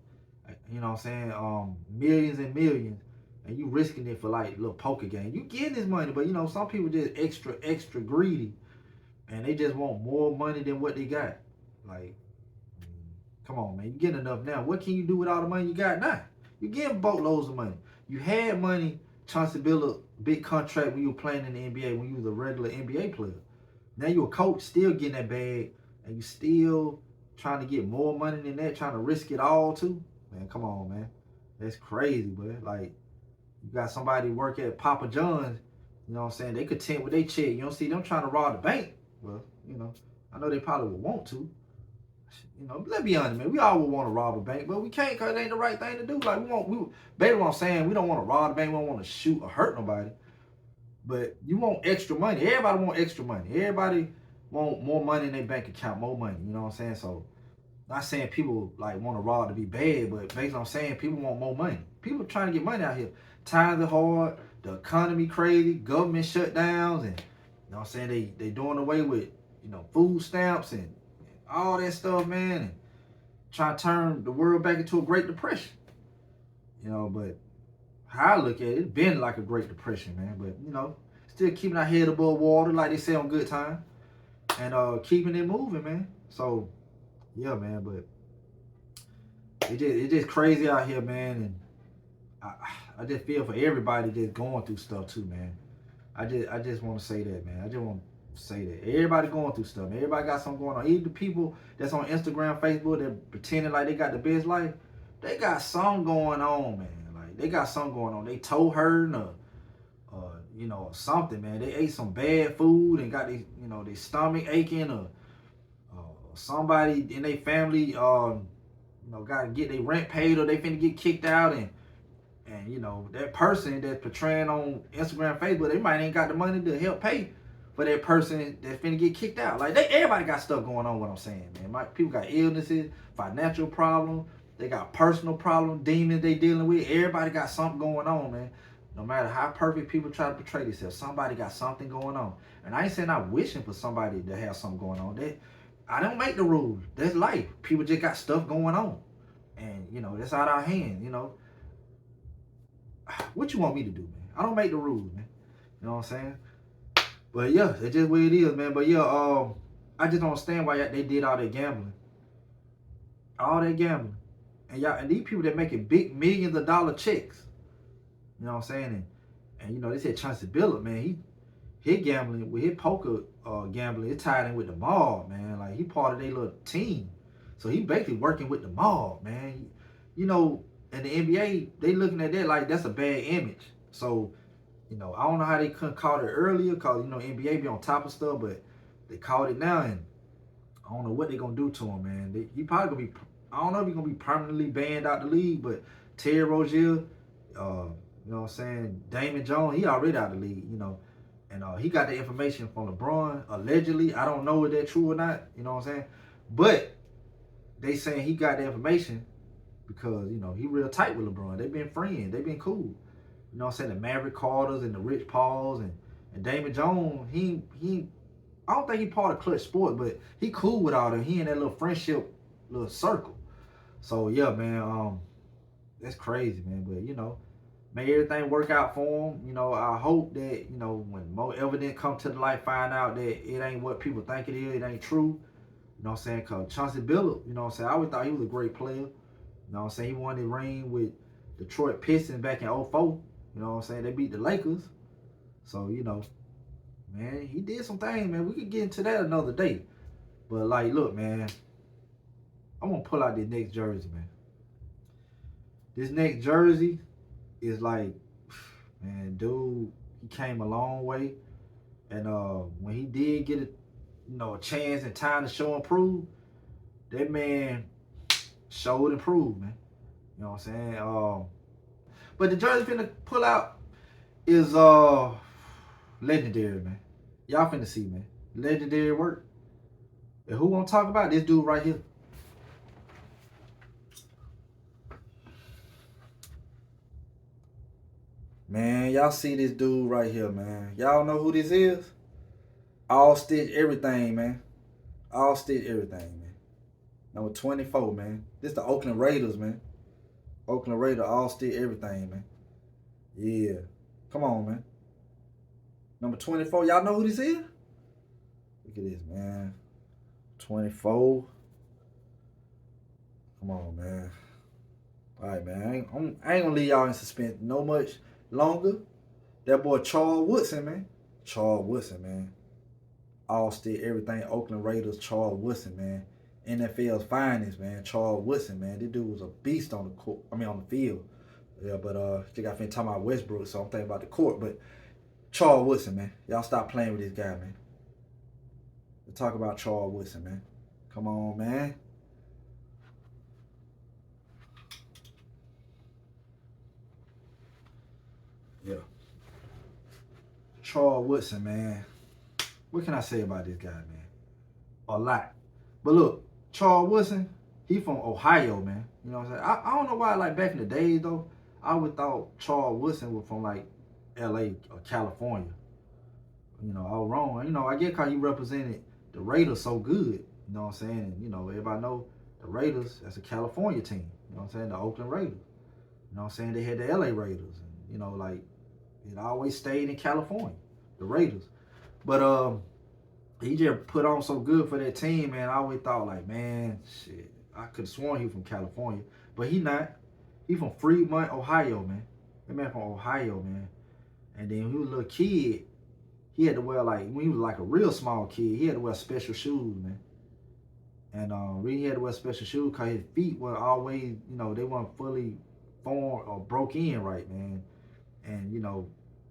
You know what I'm saying? Millions and millions, and you risking it for like little poker game. You getting this money, but some people just extra greedy, and they just want more money than what they got. Like, come on, man, you getting enough now. What can you do with all the money you got now? You getting boatloads of money. You had money, Chauncey Billups, big contract when you were playing in the NBA, when you was a regular NBA player. Now you a coach, still getting that bag, and you still trying to get more money than that, trying to risk it all too. Man, come on, man. That's crazy, boy. Like, you got somebody work at Papa John's, you know what I'm saying? They content with their check. You don't see them trying to rob the bank. Well, I know they probably would want to. Let's be honest, man. We all would want to rob a bank, but we can't because it ain't the right thing to do. Like, basically what I'm saying, we don't want to rob the bank. We don't want to shoot or hurt nobody. But you want extra money. Everybody want extra money. Everybody want more money in their bank account, more money. You know what I'm saying? So, not saying people like want to rob to be bad, but basically I'm saying people want more money. People trying to get money out here. Times are hard. The economy crazy. Government shutdowns, and you know what I'm saying, they doing away with food stamps and all that stuff, man, and trying to turn the world back into a Great Depression. But how I look at it, it's been like a Great Depression, man. But still keeping our head above water, like they say on Good Time. and keeping it moving, man. So yeah, man, but it just crazy out here, man, and I just feel for everybody just going through stuff too, man. I just want to say that, man. I just want to say that everybody going through stuff, man. Everybody got something going on. Even the people that's on Instagram, Facebook, that pretending like they got the best life, they got something going on, man. Like they got something going on. They toe hurting or something, man. They ate some bad food and got their stomach aching or somebody in their family got to get their rent paid or they finna get kicked out and that person that's portraying on Instagram, Facebook, they might ain't got the money to help pay for that person that's finna get kicked out. Like everybody got stuff going on. What I'm saying, man, people got illnesses, financial problems, they got personal problems, demons they dealing with. Everybody got something going on, man. No matter how perfect people try to portray themselves, somebody got something going on. And I ain't saying I'm wishing for somebody to have something going on. I don't make the rules. That's life. People just got stuff going on, and that's out our hands. What you want me to do, man? I don't make the rules, man. You know what I'm saying? But yeah, it's just what it is, man. But yeah, I just don't understand why they did all that gambling. All that gambling. And these people that making big millions of dollar checks. You know what I'm saying? And they said Chauncey Billups, man, he gambling with his poker gambling, it tied in with the mob, man. Like he part of their little team. So he basically working with the mob, man. In the NBA, they looking at that like that's a bad image. So, I don't know how they couldn't caught it earlier because, NBA be on top of stuff, but they caught it now and I don't know what they going to do to him, man. He probably going to be, I don't know if he's going to be permanently banned out the league, but Terry Rozier, you know what I'm saying, Damon Jones, he already out the league, and he got the information from LeBron, allegedly. I don't know if that's true or not, you know what I'm saying? But they saying he got the information because, he real tight with LeBron. They been friends. They been cool. You know what I'm saying? The Maverick Carters and the Rich Pauls and Damon Jones, he I don't think he part of Clutch Sport, but he cool with all them. He in that little friendship little circle. So yeah, man, that's crazy, man. But may everything work out for him. I hope that, when more evidence come to the light, find out that it ain't what people think it is, it ain't true. You know what I'm saying? Because Chauncey Billups, I always thought he was a great player. You know what I'm saying? He won the ring with Detroit Pistons back in 2004. You know what I'm saying? They beat the Lakers. So, man, he did some things, man. We could get into that another day. But, like, look, man, I'm going to pull out this next jersey, man. This next jersey is like, man, dude, he came a long way. And when he did get a chance and time to show and prove, that man showed and proved, man. You know what I'm saying? But the jersey finna pull out is legendary, man. Y'all finna see, man. Legendary work. And who wanna talk about this dude right here? Man, y'all see this dude right here, man. Y'all know who this is? All Stitch everything, man. All Stitch everything, man. Number 24, man. This the Oakland Raiders, man. Oakland Raiders, All Stitch everything, man. Yeah. Come on, man. Number 24. Y'all know who this is? Look at this, man. 24. Come on, man. All right, man. I ain't gonna leave y'all in suspense no much longer. That boy Charles Woodson, man. Charles Woodson, man. All Stitch everything. Oakland Raiders, Charles Woodson, man. NFL's finest, man. Charles Woodson, man. This dude was a beast on the court. I mean, on the field. Yeah, but you got to talk about Westbrook, so I'm thinking about the court. But Charles Woodson, man. Y'all stop playing with this guy, man. Let's talk about Charles Woodson, man. Come on, man. Yeah. Charles Woodson, man. What can I say about this guy, man? A lot. But look, Charles Woodson, he from Ohio, man. You know what I'm saying? I don't know why, like, back in the days, though, I would thought Charles Woodson was from, like, L.A. or California. I was wrong. I get how he represented the Raiders so good. You know what I'm saying? And, everybody know the Raiders, that's a California team. You know what I'm saying? The Oakland Raiders. You know what I'm saying? They had the L.A. Raiders. And, it always stayed in California, the Raiders. But, he just put on so good for that team, man. I always thought like, man, shit, I could have sworn he was from California, but he not. He from Fremont, Ohio, man. That man from Ohio, man. And then when he was a little kid, he had to wear like when he was like a real small kid, he had to wear special shoes, man. And really had to wear special shoes because his feet were always, they weren't fully formed or broke in right, man. And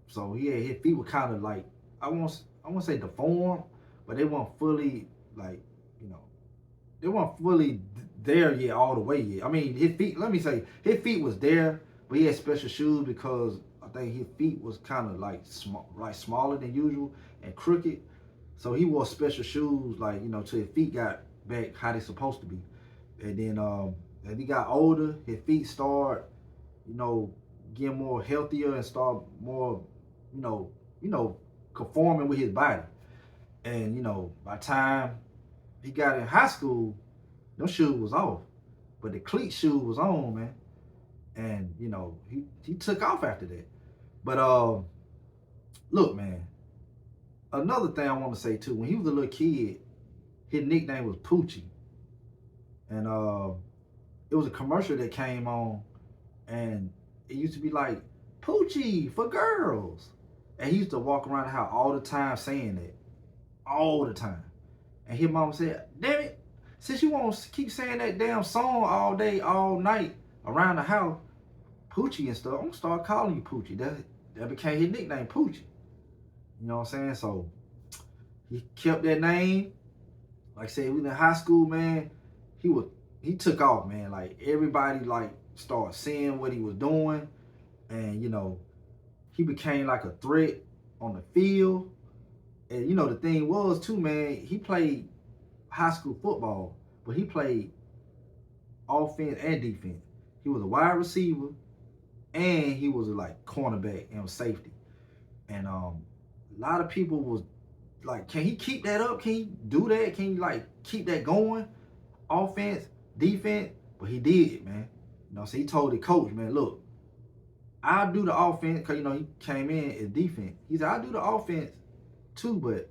so his feet were kind of like I won't say deformed, but they weren't fully like, you know, they weren't fully there yet all the way yet. I mean, his feet. Let me say, his feet was there, but he had special shoes because I think his feet was kind of like small, like smaller than usual and crooked. So he wore special shoes, like till his feet got back how they supposed to be. And then as he got older, his feet start, you know, getting more healthier and start more, you know, conforming with his body. And by the time he got in high school, them shoes was off, but the cleat shoe was on, man. And he took off after that. But look, man. Another thing I want to say too, when he was a little kid, his nickname was Poochie, and it was a commercial that came on, and it used to be like Poochie for girls, and he used to walk around the house all the time saying that, all the time. And his mama said, "Damn it, since you want to keep saying that damn song all day, all night around the house, Poochie and stuff, I'm gonna start calling you Poochie." That became his nickname, Poochie. You know what I'm saying? So he kept that name. Like I said, we was in high school, man. He took off, man. Like everybody like started seeing what he was doing, and he became like a threat on the field. And the thing was too, man. He played high school football, but he played offense and defense. He was a wide receiver, and he was like cornerback and safety. And a lot of people was like, can he keep that up? Can he do that? Can he like keep that going? Offense, defense, but he did, man. So he told the coach, man, look, I'll do the offense because he came in as defense. He said, I'll do the offense too, but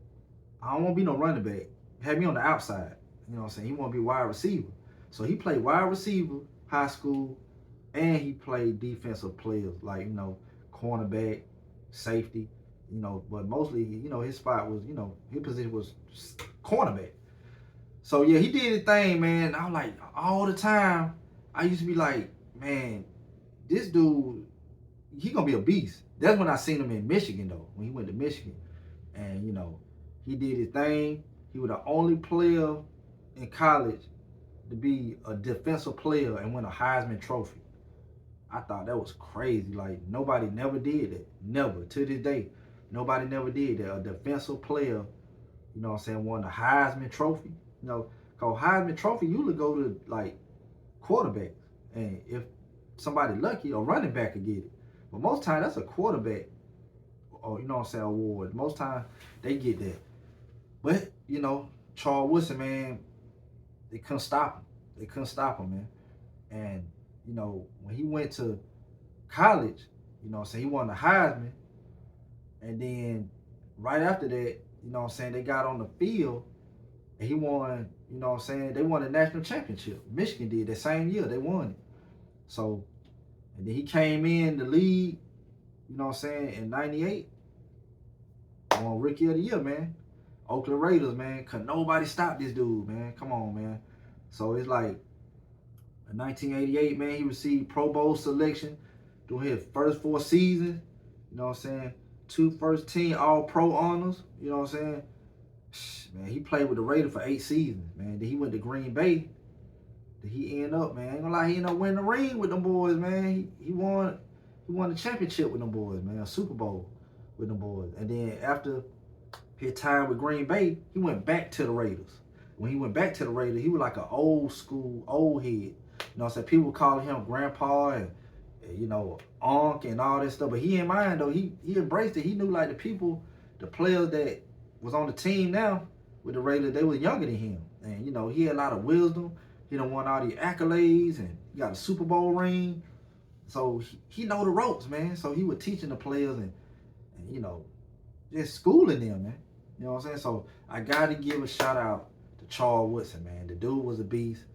I don't want to be no running back. Have me on the outside. You know what I'm saying? He want to be wide receiver. So he played wide receiver, high school, and he played defensive players like, cornerback, safety, but mostly, his spot was, his position was cornerback. So yeah, he did his thing, man. I was like, all the time, I used to be like, man, this dude, he gonna be a beast. That's when I seen him in Michigan though, when he went to Michigan. And he did his thing. He was the only player in college to be a defensive player and win a Heisman Trophy. I thought that was crazy. Like nobody never did that. Never. To this day, nobody never did that. A defensive player, won a Heisman Trophy. Cause Heisman Trophy usually go to like quarterbacks. And if somebody lucky, a running back could get it. But most times that's a quarterback or award. Most times they get that. But, Charles Woodson, man, they couldn't stop him. They couldn't stop him, man. And, when he went to college, he won the Heisman. And then right after that, they got on the field and he won, they won the national championship. Michigan did that same year. They won it. So, and then he came in the league, in 98. Won Rookie of the Year, man. Oakland Raiders, man. Could nobody stop this dude, man. Come on, man. So it's like in 1988, man, he received Pro Bowl selection during his first 4 seasons. 2 first team All-Pro honors. Man, he played with the Raiders for 8 seasons, man. Then he went to Green Bay. Then he ended up, man, ain't gonna lie, he ended up winning the ring with them boys, man. He won the championship with them boys, man, a Super Bowl with them boys. And then after his time with Green Bay, he went back to the Raiders. When he went back to the Raiders, he was like an old school, old head. People calling him grandpa and Unc and all that stuff. But he ain't mind though. He embraced it. He knew like the players that was on the team now with the Raiders, they was younger than him. And he had a lot of wisdom. He done won all the accolades and he got a Super Bowl ring. So he know the ropes, man. So he was teaching the players and just schooling them, man. You know what I'm saying? So I gotta give a shout out to Charles Woodson, man. The dude was a beast.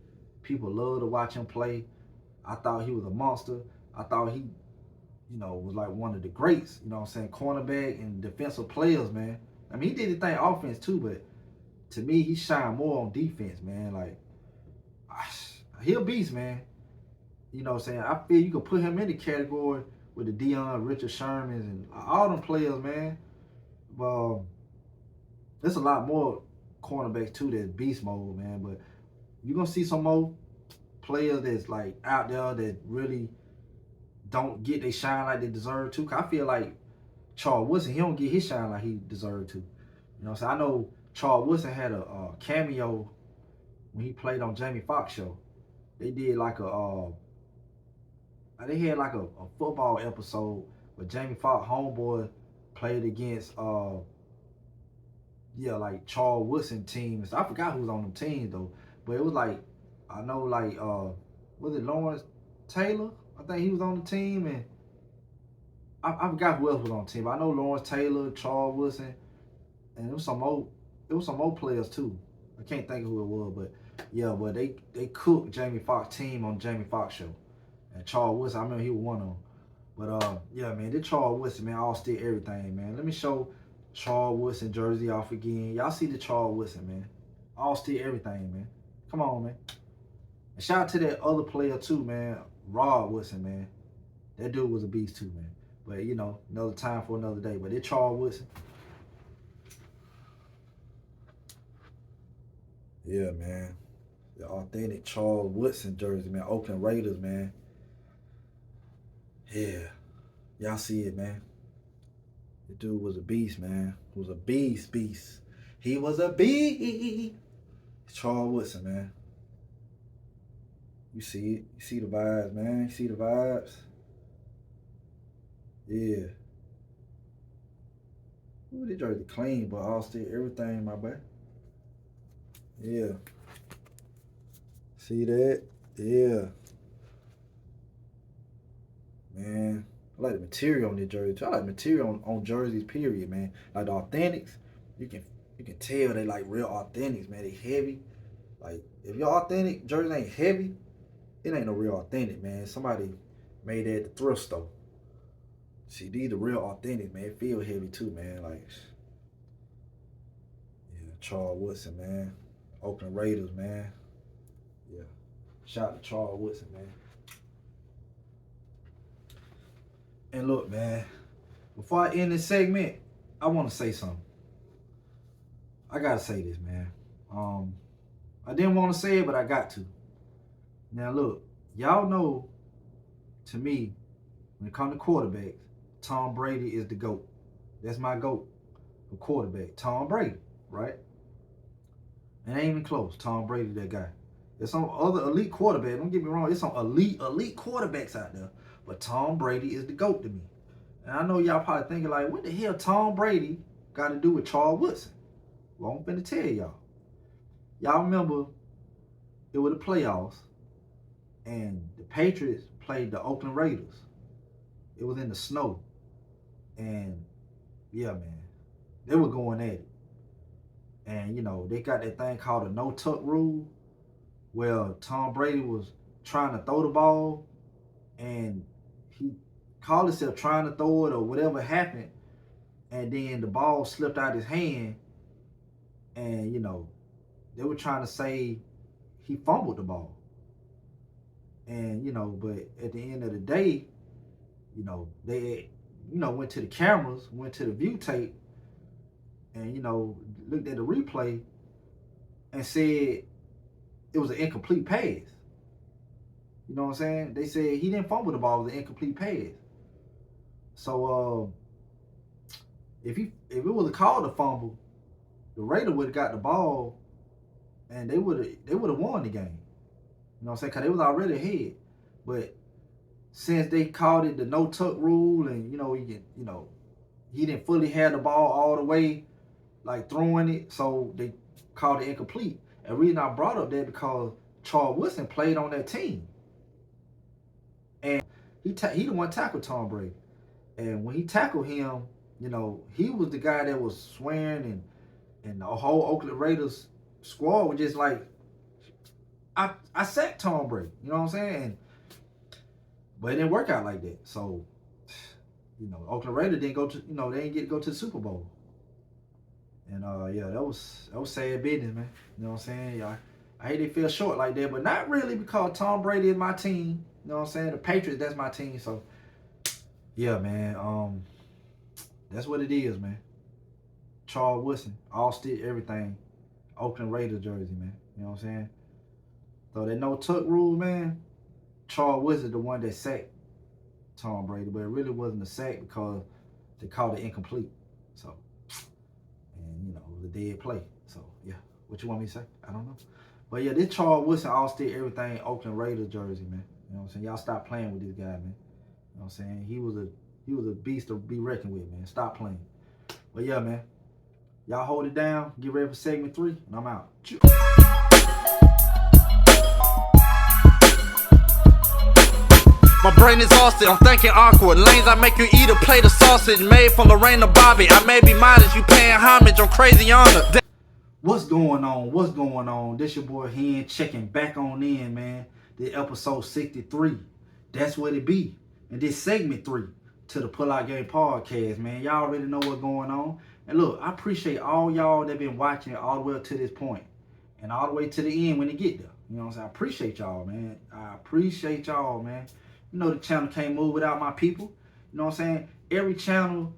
People love to watch him play. I thought he was a monster. I thought he, was like one of the greats, you know what I'm saying, cornerback and defensive players, man. I mean, he did his thing offense too, but to me, he shined more on defense, man. Like, he a beast, man. You know what I'm saying? I feel you could put him in the category with the Deion, Richard Shermans, and all them players, man. Well, there's a lot more cornerbacks too that's beast mode, man. But you're gonna see some more players that's like out there that really don't get they shine like they deserve to. Cause I feel like Charles Woodson, he don't get his shine like he deserved to. You know what I'm saying? I know Charles Woodson had a cameo when he played on Jamie Foxx show. They did like they had like a football episode where Jamie Foxx homeboy played against like Charles Woodson teams. I forgot who was on them teams though. But it was like, I know like was it Lawrence Taylor? I think he was on the team, and I forgot who else was on the team. But I know Lawrence Taylor, Charles Woodson, and it was some more players too. I can't think of who it was, but yeah, but they cooked Jamie Foxx team on Jamie Foxx show. And Charles Woodson, I remember he was one of them. But yeah, man, this Charles Woodson, man, all still everything, man. Let me show Charles Woodson jersey off again. Y'all see the Charles Woodson, man. All still everything, man. Come on, man. And shout out to that other player too, man. Rod Woodson, man. That dude was a beast too, man. But another time for another day. But this Charles Woodson. Yeah, man. The authentic Charles Woodson jersey, man. Oakland Raiders, man. Yeah. Y'all see it, man. The dude was a beast, man. He was a beast. He was a beast. Charles Woodson, man. You see it. You see the vibes, man. You see the vibes. Yeah. Ooh, they jersey clean, but all still everything, my boy. Yeah. See that? Yeah. Man. I like the material on this jersey too. I like material on jerseys, period, man. Like the authentics, you can tell they like real authentics, man. They heavy. Like if your authentic jersey ain't heavy, it ain't no real authentic, man. Somebody made that at the thrift store. See, these are real authentic, man. It feel heavy too, man. Like, yeah, Charles Woodson, man. Oakland Raiders, man. Yeah. Shout out to Charles Woodson, man. And look, man, before I end this segment, I want to say something. I gotta say this, man. I didn't want to say it, but I got to. Now look, y'all know, to me, when it comes to quarterbacks, Tom Brady is the GOAT. That's my GOAT for quarterback. Tom Brady, right? And ain't even close. Tom Brady, that guy. There's some other elite quarterbacks. Don't get me wrong. There's some elite quarterbacks out there. But Tom Brady is the GOAT to me. And I know y'all probably thinking like, what the hell Tom Brady got to do with Charles Woodson? Well, I'm finna tell y'all. Y'all remember it was the playoffs and the Patriots played the Oakland Raiders. It was in the snow. And yeah, man, they were going at it. And they got that thing called a no-tuck rule. Well, Tom Brady was trying to throw the ball and he called himself trying to throw it or whatever happened, and then the ball slipped out his hand, and they were trying to say he fumbled the ball. And but at the end of the day, they went to the cameras, went to the view tape, and looked at the replay and said it was an incomplete pass. You know what I'm saying? They said he didn't fumble the ball, it was an incomplete pass. So if it was called a fumble, the Raiders would have got the ball and they would have won the game. You know what I'm saying? Because they was already ahead. But since they called it the no-tuck rule and he didn't fully have the ball all the way, like throwing it, so they called it incomplete. And the reason I brought up that because Charles Woodson played on that team. And he the one tackled Tom Brady. And when he tackled him, he was the guy that was swearing and And the whole Oakland Raiders squad was just like, I sacked Tom Brady. You know what I'm saying? But it didn't work out like that. So, Oakland Raiders didn't go to, they didn't get to go to the Super Bowl. And yeah, that was sad business, man. You know what I'm saying? Yeah, I hate they feel short like that, but not really, because Tom Brady is my team. You know what I'm saying? The Patriots, that's my team. So yeah, man. That's what it is, man. Charles Woodson, all stick, everything. Oakland Raiders jersey, man. You know what I'm saying? So that no tuck rule, man. Charles Woodson, the one that sacked Tom Brady, but it really wasn't a sack because they called it incomplete. So, and it was a dead play. So yeah, what you want me to say? I don't know. But yeah, this Charles Woodson, all stick, everything, Oakland Raiders jersey, man. You know what I'm saying? Y'all stop playing with this guy, man. You know what I'm saying? He was a beast to be reckoned with, man. Stop playing. But yeah, man. Y'all hold it down. Get ready for segment 3, and I'm out. My brain is exhausted, I'm thinking awkward. Lanes I make you eat a plate of sausage made from Lorraine or Bobby. I may be modest, you paying homage on crazy honor. What's going on? What's going on? This your boy Hen checking back on in, man. This episode 63. That's what it be. And this segment 3 to the Pull Out Game podcast, man. Y'all already know what's going on. And look, I appreciate all y'all that been watching all the way up to this point and all the way to the end when it get there. You know what I'm saying? I appreciate y'all, man. I appreciate y'all, man. The channel can't move without my people. You know what I'm saying? Every channel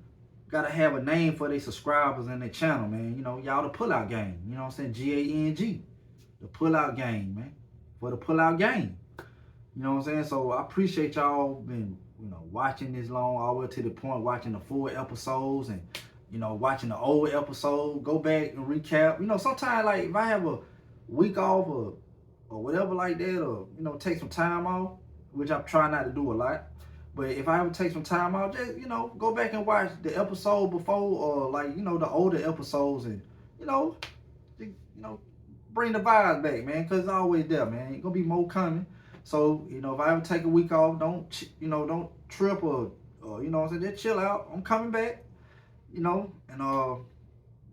gotta have a name for their subscribers and their channel, man. Y'all the Pull Out Game. You know what I'm saying? GANG. The Pull Out Game, man. For the Pull Out Game. You know what I'm saying? So I appreciate y'all been, watching this long, all the way to the point, watching the full episodes and, watching the old episode. Go back and recap. Sometimes, like, if I have a week off or whatever like that, or, take some time off, which I'm trying not to do a lot. But if I ever take some time out, just, go back and watch the episode before, or like, the older episodes, and, bring the vibes back, man, because it's always there, man. It's going to be more coming. So, if I ever take a week off, don't trip or what I'm saying, just chill out. I'm coming back, and,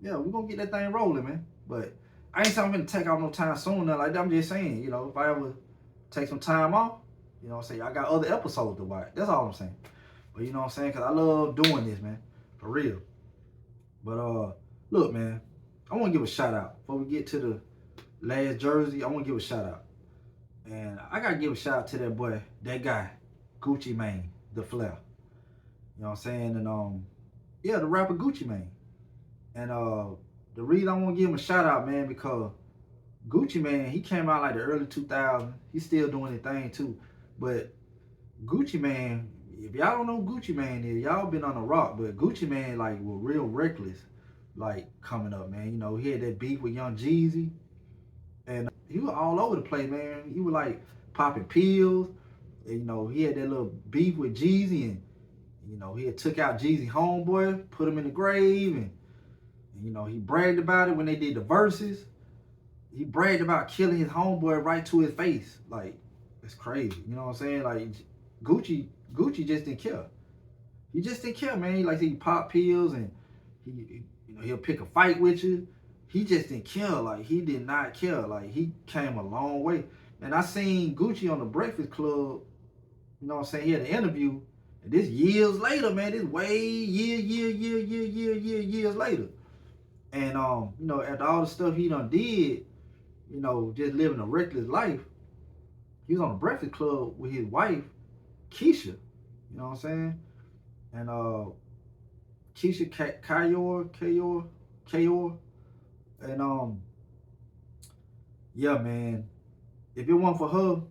yeah, we're going to get that thing rolling, man. But I ain't saying I'm going to take off no time soon, like that. I'm just saying, if I ever take some time off, you know what I'm saying, I got other episodes to watch. That's all I'm saying. But you know what I'm saying, because I love doing this, man, for real. But look, man, I want to give a shout out before we get to the last jersey. I want to give a shout out. And I got to give a shout out to that boy, that guy, Gucci Mane, the Flair. You know what I'm saying? And yeah, the rapper Gucci Mane. And the reason I want to give him a shout out, man, because Gucci Mane, he came out like the early 2000s. He's still doing his thing too. But Gucci Mane, if y'all don't know who Gucci Mane is, y'all been on a rock. But Gucci Mane, like, was real reckless, like, coming up, man. He had that beef with Young Jeezy. And he was all over the place, man. He was, like, popping pills. And, he had that little beef with Jeezy. And, he had took out Jeezy homeboy, put him in the grave. And he bragged about it when they did the verses. He bragged about killing his homeboy right to his face. Like, it's crazy. You know what I'm saying? Like, Gucci just didn't care. He just didn't care, man. He pop pills and he'll pick a fight with you. He just didn't care. Like, he did not care. Like, he came a long way. And I seen Gucci on the Breakfast Club. You know what I'm saying? He had an interview. And this years later, man. This way years later. And after all the stuff he done did, just living a reckless life, he was on the Breakfast Club with his wife, Keisha. You know what I'm saying? And Keisha Kayor. And yeah, man. If it wasn't for her,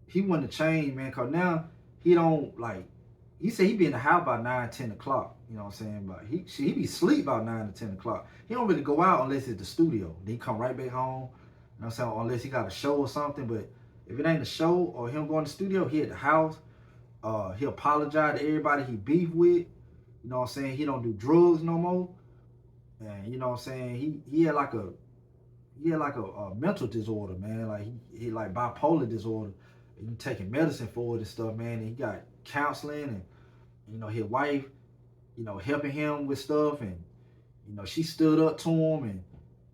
he wouldn't have changed, man. Cause now he don't, like, he said he be in the house by 9, 10 o'clock. You know what I'm saying? But he be asleep about 9 to 10 o'clock. He don't really go out unless it's the studio. Then he come right back home. You know what I'm saying? Unless he got a show or something. But if it ain't a show or him going to the studio, he at the house. He apologize to everybody he beef with. You know what I'm saying? He don't do drugs no more. And you know what I'm saying? He had like a mental disorder, man. Like he like bipolar disorder. He taking medicine for it and stuff, man. And he got counseling and his wife, helping him with stuff, and she stood up to him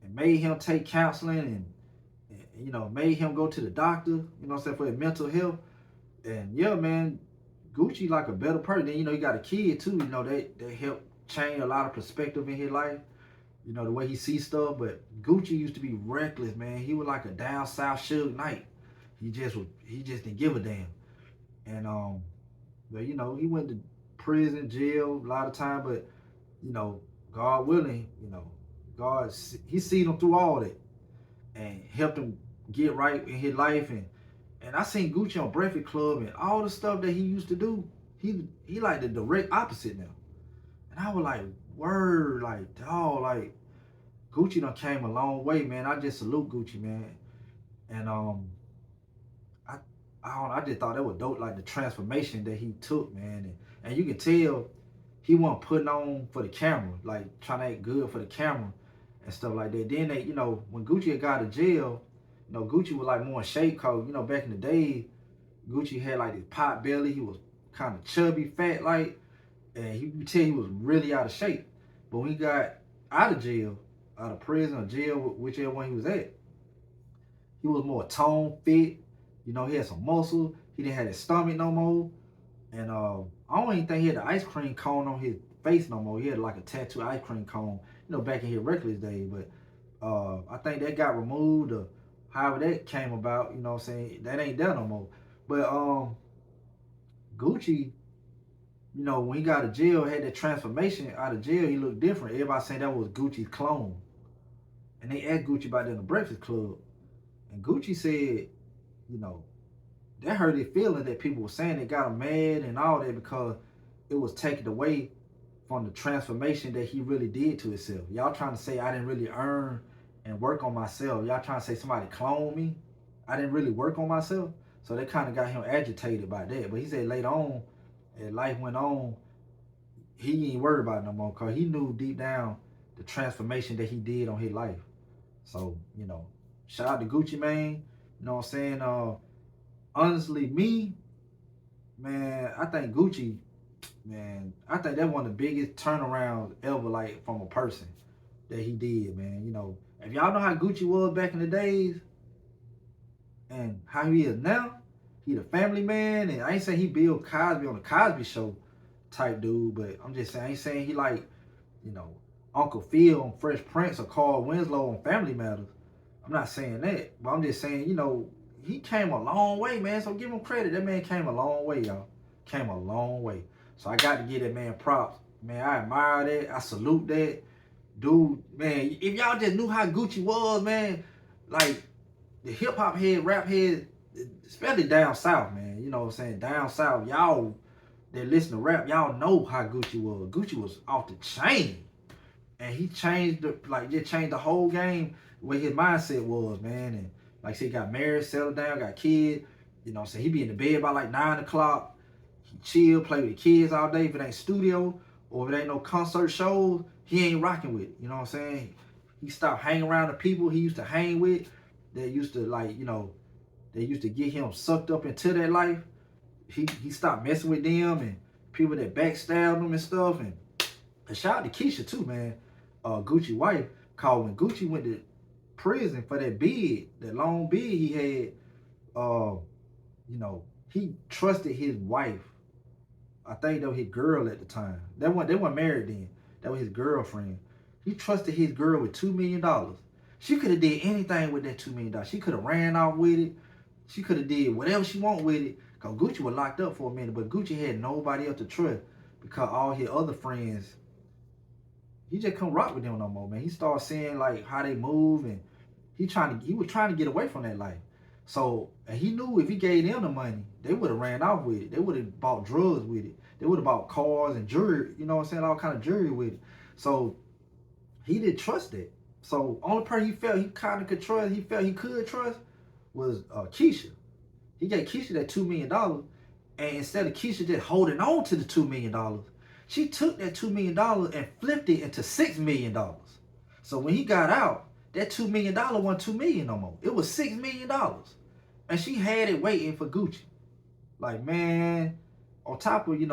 and made him take counseling and made him go to the doctor, for his mental health. And yeah, man, Gucci like a better person. Then, he got a kid too, they help change a lot of perspective in his life, the way he sees stuff. But Gucci used to be reckless, man. He was like a down south Suge Knight. He just didn't give a damn. And but he went to prison, jail a lot of time, but God willing, God, he seen him through all that and helped him get right in his life. And I seen Gucci on Breakfast Club and all the stuff that he used to do. He like the direct opposite now. And I was like, word, like, dog, like, Gucci done came a long way, man. I just salute Gucci, man. And I just thought that was dope, like the transformation that he took, man. And you can tell he wasn't putting on for the camera, like trying to act good for the camera and stuff like that. Then they, when Gucci had got to jail, Gucci was like more in shape, cause back in the day, Gucci had like this pot belly. He was kind of chubby, fat, like, and you could tell he was really out of shape. But when he got out of jail, out of prison or jail, whichever one he was at, he was more tone fit. He had some muscle. He didn't have his stomach no more. And I don't even think he had the ice cream cone on his face no more. He had like a tattoo ice cream cone, back in his reckless days. But I think that got removed or however that came about, that ain't there no more. But Gucci, when he got out of jail, had that transformation out of jail, he looked different. Everybody saying that was Gucci's clone. And they asked Gucci about that in the Breakfast Club. And Gucci said, that hurt his feeling that people were saying it got him mad and all that because it was taken away from the transformation that he really did to himself. Y'all trying to say I didn't really earn and work on myself. Y'all trying to say somebody cloned me. I didn't really work on myself. So that kind of got him agitated by that. But he said later on, as life went on, he ain't worried about it no more because he knew deep down the transformation that he did on his life. So, shout out to Gucci, man. You know what I'm saying? Honestly, me, man, I think Gucci, man, I think that's one of the biggest turnarounds ever, like, from a person that he did, man. If y'all know how Gucci was back in the days and how he is now, he the family man, and I ain't saying he Bill Cosby on the Cosby Show type dude, but I'm just saying, I ain't saying he like, Uncle Phil on Fresh Prince or Carl Winslow on Family Matters. I'm not saying that, but I'm just saying, he came a long way, man. So give him credit. That man came a long way, y'all. Came a long way. So I got to give that man props. Man, I admire that. I salute that. Dude, man, if y'all just knew how Gucci was, man, like the hip hop head, rap head, especially down south, man. You know what I'm saying? Down south, y'all that listen to rap, y'all know how Gucci was. Gucci was off the chain. And he changed just changed the whole game where his mindset was, man. And like I said, he got married, settled down, got kids. So he be in the bed by like 9 o'clock. He chill, play with the kids all day. If it ain't studio or if it ain't no concert shows, he ain't rocking with it. You know what I'm saying? He stopped hanging around the people he used to hang with that used to they used to get him sucked up into that life. He stopped messing with them and people that backstabbed him and stuff. And shout out to Keisha too, man. Gucci wife, called when Gucci went to prison for that bid, that long bid he had, he trusted his wife. I think that was his girl at the time. They weren't married then. That was his girlfriend. He trusted his girl with $2 million. She could have did anything with that $2 million. She could have ran off with it. She could have did whatever she want with it. Because Gucci was locked up for a minute, but Gucci had nobody else to trust because all his other friends, he just couldn't rock with them no more, man. He started seeing like how they move, and he was trying to get away from that life. So and he knew if he gave them the money, they would have ran off with it. They would have bought drugs with it. They would have bought cars and jewelry, all kind of jewelry with it. So he didn't trust that. So only person he felt he kind of could trust, he felt he could trust, was Keisha. He gave Keisha that $2 million, and instead of Keisha just holding on to the $2 million, she took that $2 million and flipped it into $6 million. So when he got out, that $2 million wasn't $2 million no more. It was $6 million. And she had it waiting for Gucci. Like, man, on top of, he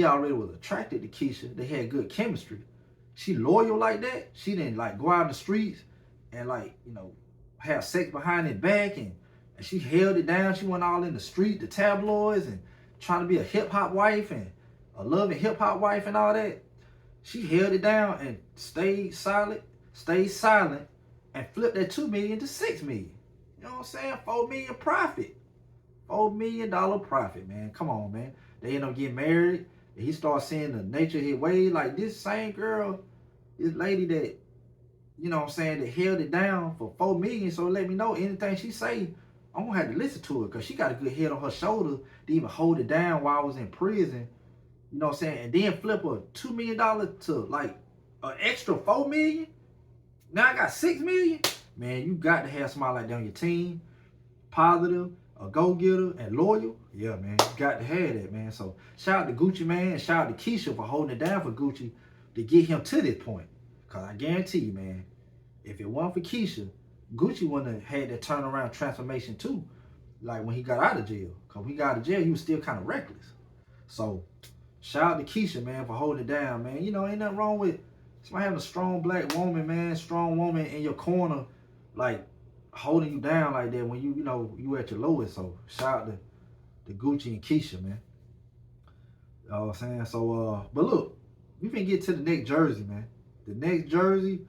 already was attracted to Keisha. They had good chemistry. she loyal like that. She didn't like go out in the streets and like, have sex behind his back and she held it down. She went all in the street, the tabloids, and trying to be a hip hop wife and a loving hip hop wife and all that. She held it down and stayed silent, and flipped that $2 million to $6 million. You know what I'm saying? $4 million profit. $4 million profit, man. Come on, man. They end up getting married. And he starts seeing the nature of his way. Like this same girl, this lady that, you know what I'm saying, that held it down for $4 million. So let me know anything she say, I'm gonna have to listen to it because she got a good head on her shoulder to even hold it down while I was in prison. You know what I'm saying? And then flip a $2 million to like an extra $4 million. Now I got $6 million. Man, you got to have somebody like that on your team. Positive, a go-getter, and loyal. Yeah, man, you got to have that, man. So shout out to Gucci, man, and shout out to Keisha for holding it down for Gucci to get him to this point. Because I guarantee you, man, if it wasn't for Keisha, Gucci wouldn't have had that turnaround transformation too, like when he got out of jail. Because when he got out of jail, he was still kind of reckless. So shout out to Keisha, man, for holding it down, man. You know, ain't nothing wrong with somebody having a strong black woman, man, strong woman in your corner, like holding you down like that when you at your lowest. So shout out to Gucci and Keisha, man. You know what I'm saying? So, but look, we can get to the next jersey, man. The next jersey,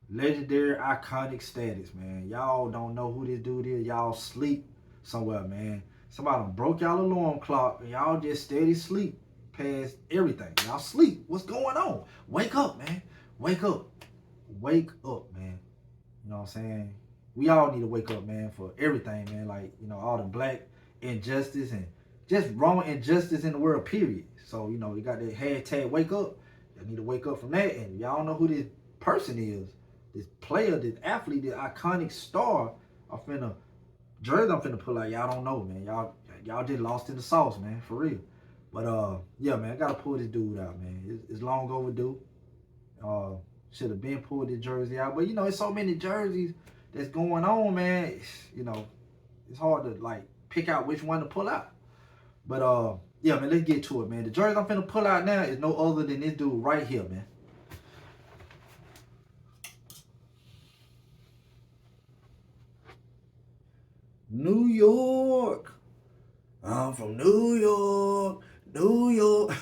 legendary, iconic status, man. Y'all don't know who this dude is. Y'all sleep somewhere, man. Somebody broke y'all alarm clock and y'all just steady sleep past everything. Y'all sleep. What's going on? Wake up, man. Wake up. Wake up, man. You know what I'm saying? We all need to wake up, man, for everything, man. Like, all the black injustice and just wrong injustice in the world, period. So, you got that hashtag wake up. Y'all need to wake up from that. And y'all know who this person is. This player, this athlete, this iconic star. Jersey I'm finna pull out. Y'all don't know, man. Y'all just lost in the sauce, man, for real. But yeah, man, I gotta pull this dude out, man. It's long overdue. Should have been pulled this jersey out, but it's so many jerseys that's going on, man. It's hard to like pick out which one to pull out. But yeah, man, let's get to it, man. The jersey I'm finna pull out now is no other than this dude right here, man. New York. I'm from New York. New York.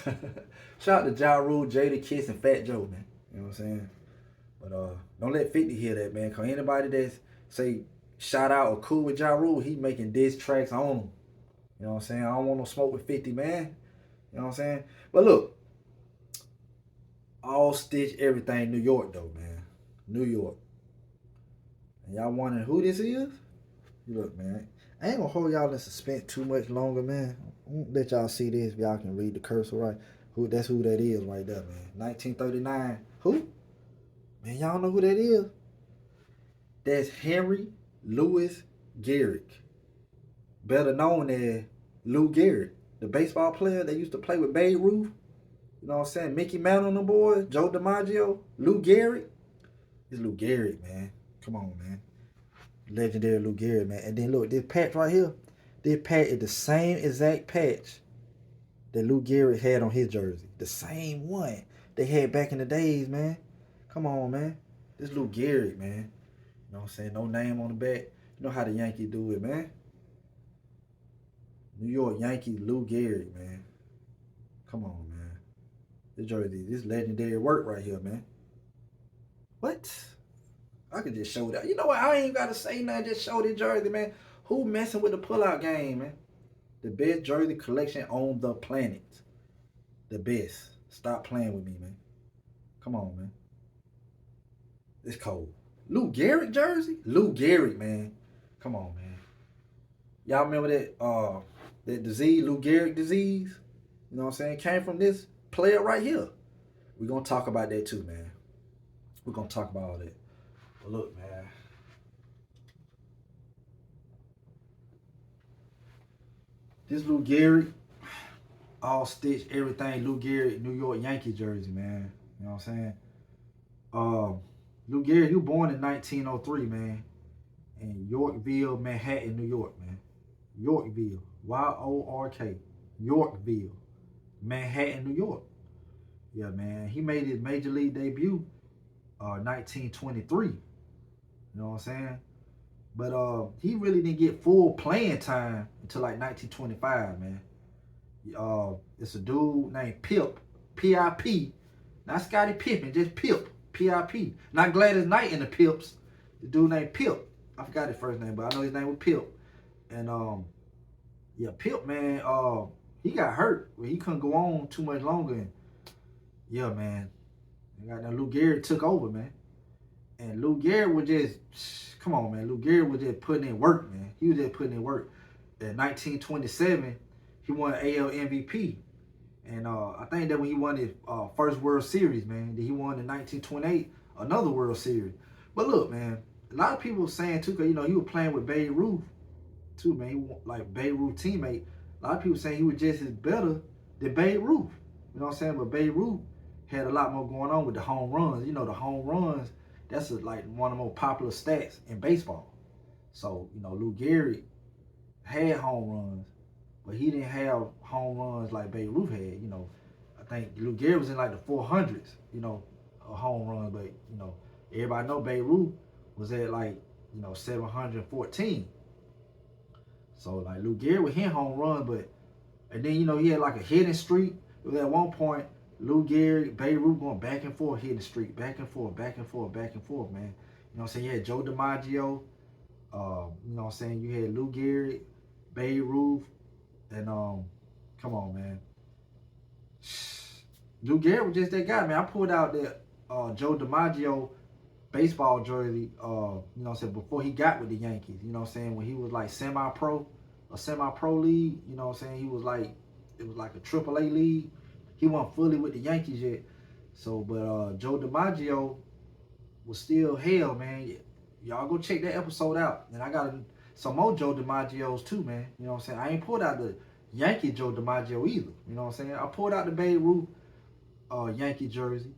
Shout out to Ja Rule, Jadakiss, and Fat Joe, man. You know what I'm saying? But don't let 50 hear that, man. Cause anybody that's say shout out or cool with Ja Rule, he making diss tracks on him. You know what I'm saying? I don't want no smoke with 50, man. You know what I'm saying? But look, all stitch everything New York though, man. New York. And y'all wondering who this is? Look, man, I ain't gonna hold y'all in suspense too much longer, man. I won't let y'all see this if y'all can read the cursor right. That's who that is right there, man. 1939. Who? Man, y'all know who that is? That's Henry Louis Gehrig, better known as Lou Gehrig, the baseball player that used to play with Babe Ruth. You know what I'm saying? Mickey Mantle and the boys, Joe DiMaggio, Lou Gehrig. It's Lou Gehrig, man. Come on, man. Legendary Lou Gehrig, man. And then look, this patch right here, this patch is the same exact patch that Lou Gehrig had on his jersey. The same one they had back in the days, man. Come on, man. This Lou Gehrig, man. You know what I'm saying? No name on the back. You know how the Yankees do it, man. New York Yankees, Lou Gehrig, man. Come on, man. This jersey, this legendary work right here, man. What? I could just show that. You know what? I ain't got to say nothing. Just show this jersey, man. Who messing with the pullout game, man? The best jersey collection on the planet. The best. Stop playing with me, man. Come on, man. It's cold. Lou Gehrig jersey? Lou Gehrig, man. Come on, man. Y'all remember that disease, Lou Gehrig disease? You know what I'm saying? Came from this player right here. We're going to talk about that too, man. We're going to talk about all that. But look, man. This Lou Gehrig, all stitch, everything. Lou Gehrig, New York Yankee jersey, man. You know what I'm saying? Lou Gehrig, he was born in 1903, man. In Yorkville, Manhattan, New York, man. Yorkville. Y-O-R-K. Yorkville. Manhattan, New York. Yeah, man. He made his major league debut 1923. You know what I'm saying? But he really didn't get full playing time until like 1925, man. It's a dude named Pip, P-I-P. Not Scottie Pippen, just Pip, P-I-P. Not Gladys Knight and the Pips. The dude named Pip. I forgot his first name, but I know his name was Pip. And yeah, Pip, man, he got hurt. Well, he couldn't go on too much longer. And yeah, man. Lou Gehrig took over, man. And Lou Gehrig was just, come on, man. Lou Gehrig was just putting in work, man. He was just putting in work. In 1927, he won AL MVP. And I think that when he won his first World Series, man, that he won in 1928 another World Series. But look, man, a lot of people saying too, cause he was playing with Babe Ruth too, man. He like Babe Ruth teammate. A lot of people saying he was just as better than Babe Ruth. You know what I'm saying? But Babe Ruth had a lot more going on with the home runs. The home runs, that's like one of the most popular stats in baseball. So, Lou Gehrig had home runs, but he didn't have home runs like Babe Ruth had. I think Lou Gehrig was in like the 400s, a home run, but, everybody know Babe Ruth was at like, 714. So, like, Lou Gehrig was hitting home runs, but, and then, he had like a hitting streak. It was at one point, Lou Gehrig, Babe Ruth going back and forth, hitting the streak, back and forth, back and forth, back and forth, man. You know what I'm saying? You had Joe DiMaggio, you know what I'm saying? You had Lou Gehrig, Babe Ruth, and come on, man. Lou Gehrig was just that guy, man. I pulled out that Joe DiMaggio baseball jersey, you know what I'm saying, before he got with the Yankees, you know what I'm saying, when he was like semi-pro league, you know what I'm saying, it was like a AAA league. He wasn't fully with the Yankees yet. So, but Joe DiMaggio was still hell, man. Y'all go check that episode out. And I got some more Joe DiMaggios too, man. You know what I'm saying? I ain't pulled out the Yankee Joe DiMaggio either. You know what I'm saying? I pulled out the Babe Ruth Yankee jersey.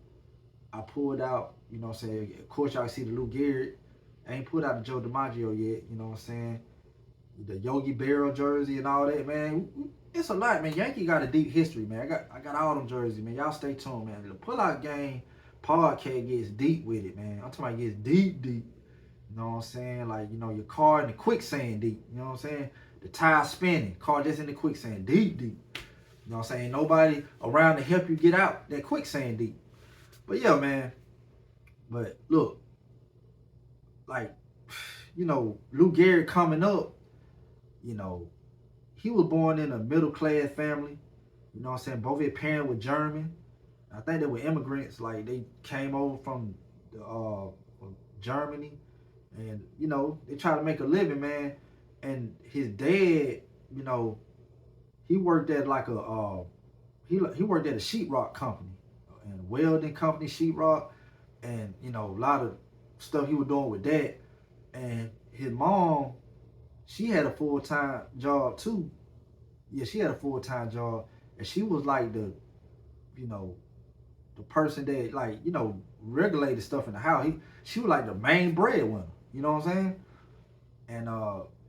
I pulled out, you know what I'm saying? Of course, y'all see the Lou Gehrig. I ain't pulled out the Joe DiMaggio yet. You know what I'm saying? The Yogi Berra jersey and all that, man. It's a lot, man. Yankee got a deep history, man. I got all them jerseys, man. Y'all stay tuned, man. The Pullout Game podcast gets deep with it, man. I'm talking about it gets deep. You know what I'm saying? Like, your car in the quicksand deep. You know what I'm saying? The tire spinning. Car just in the quicksand. Deep. You know what I'm saying? Nobody around to help you get out that quicksand deep. But yeah, man. But look, like, Lou Gehrig coming up, he was born in a middle-class family. You know what I'm saying? Both his parents were German. I think they were immigrants. Like, they came over from Germany. And, they tried to make a living, man. And his dad, he worked at like he worked at a sheetrock company. And welding company, sheetrock. And, a lot of stuff he was doing with that. And his mom, she had a full-time job too. Yeah, she had a full-time job. And she was like the person that, like, regulated stuff in the house. She was like the main breadwinner. You know what I'm saying? And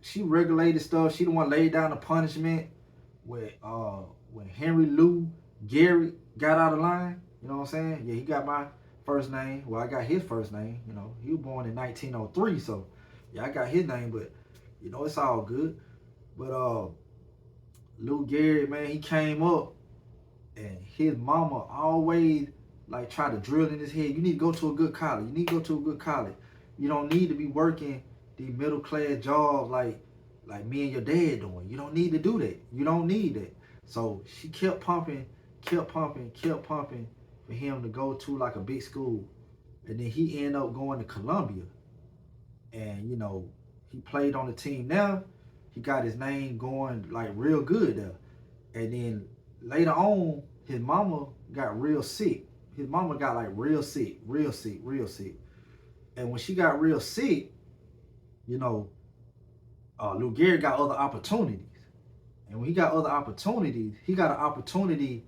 she regulated stuff. She the one laid down the punishment when Henry Lou Gehrig got out of line. You know what I'm saying? Yeah, he got my first name. Well, I got his first name. He was born in 1903, so yeah, I got his name, but it's all good. But Lou Gehrig, man, he came up, and his mama always like tried to drill in his head, you need to go to a good college. You need to go to a good college. You don't need to be working these middle class jobs like me and your dad doing. You don't need to do that. You don't need that. So she kept pumping for him to go to like a big school. And then he ended up going to Columbia. And, he played on the team now. He got his name going like real good there. And then later on, his mama got real sick. His mama got like real sick. And when she got real sick, Lou Gehrig got other opportunities. And when he got other opportunities, he got an opportunity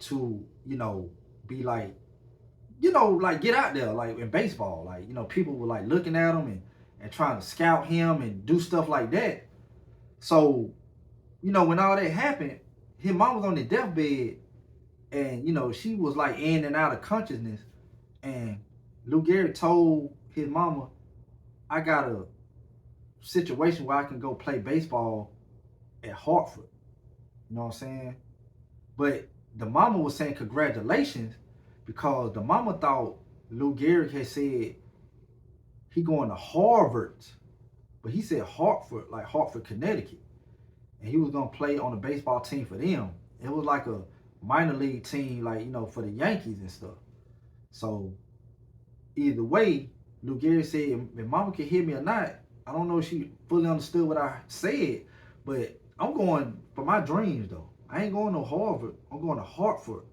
to, be like, like get out there, like in baseball. Like, people were like looking at him and trying to scout him and do stuff like that. So, when all that happened, his mom was on the deathbed And she was like in and out of consciousness. And Lou Gehrig told his mama, I got a situation where I can go play baseball at Hartford. You know what I'm saying? But the mama was saying congratulations because the mama thought Lou Gehrig had said he going to Harvard, but he said Hartford, like Hartford, Connecticut, and he was gonna play on the baseball team for them. It was like a minor league team, like for the Yankees and stuff. So either way, Lou Gehrig said, if mama can hear me or not, I don't know if she fully understood what I said, but I'm going for my dreams though. I ain't going to Harvard. I'm going to Hartford,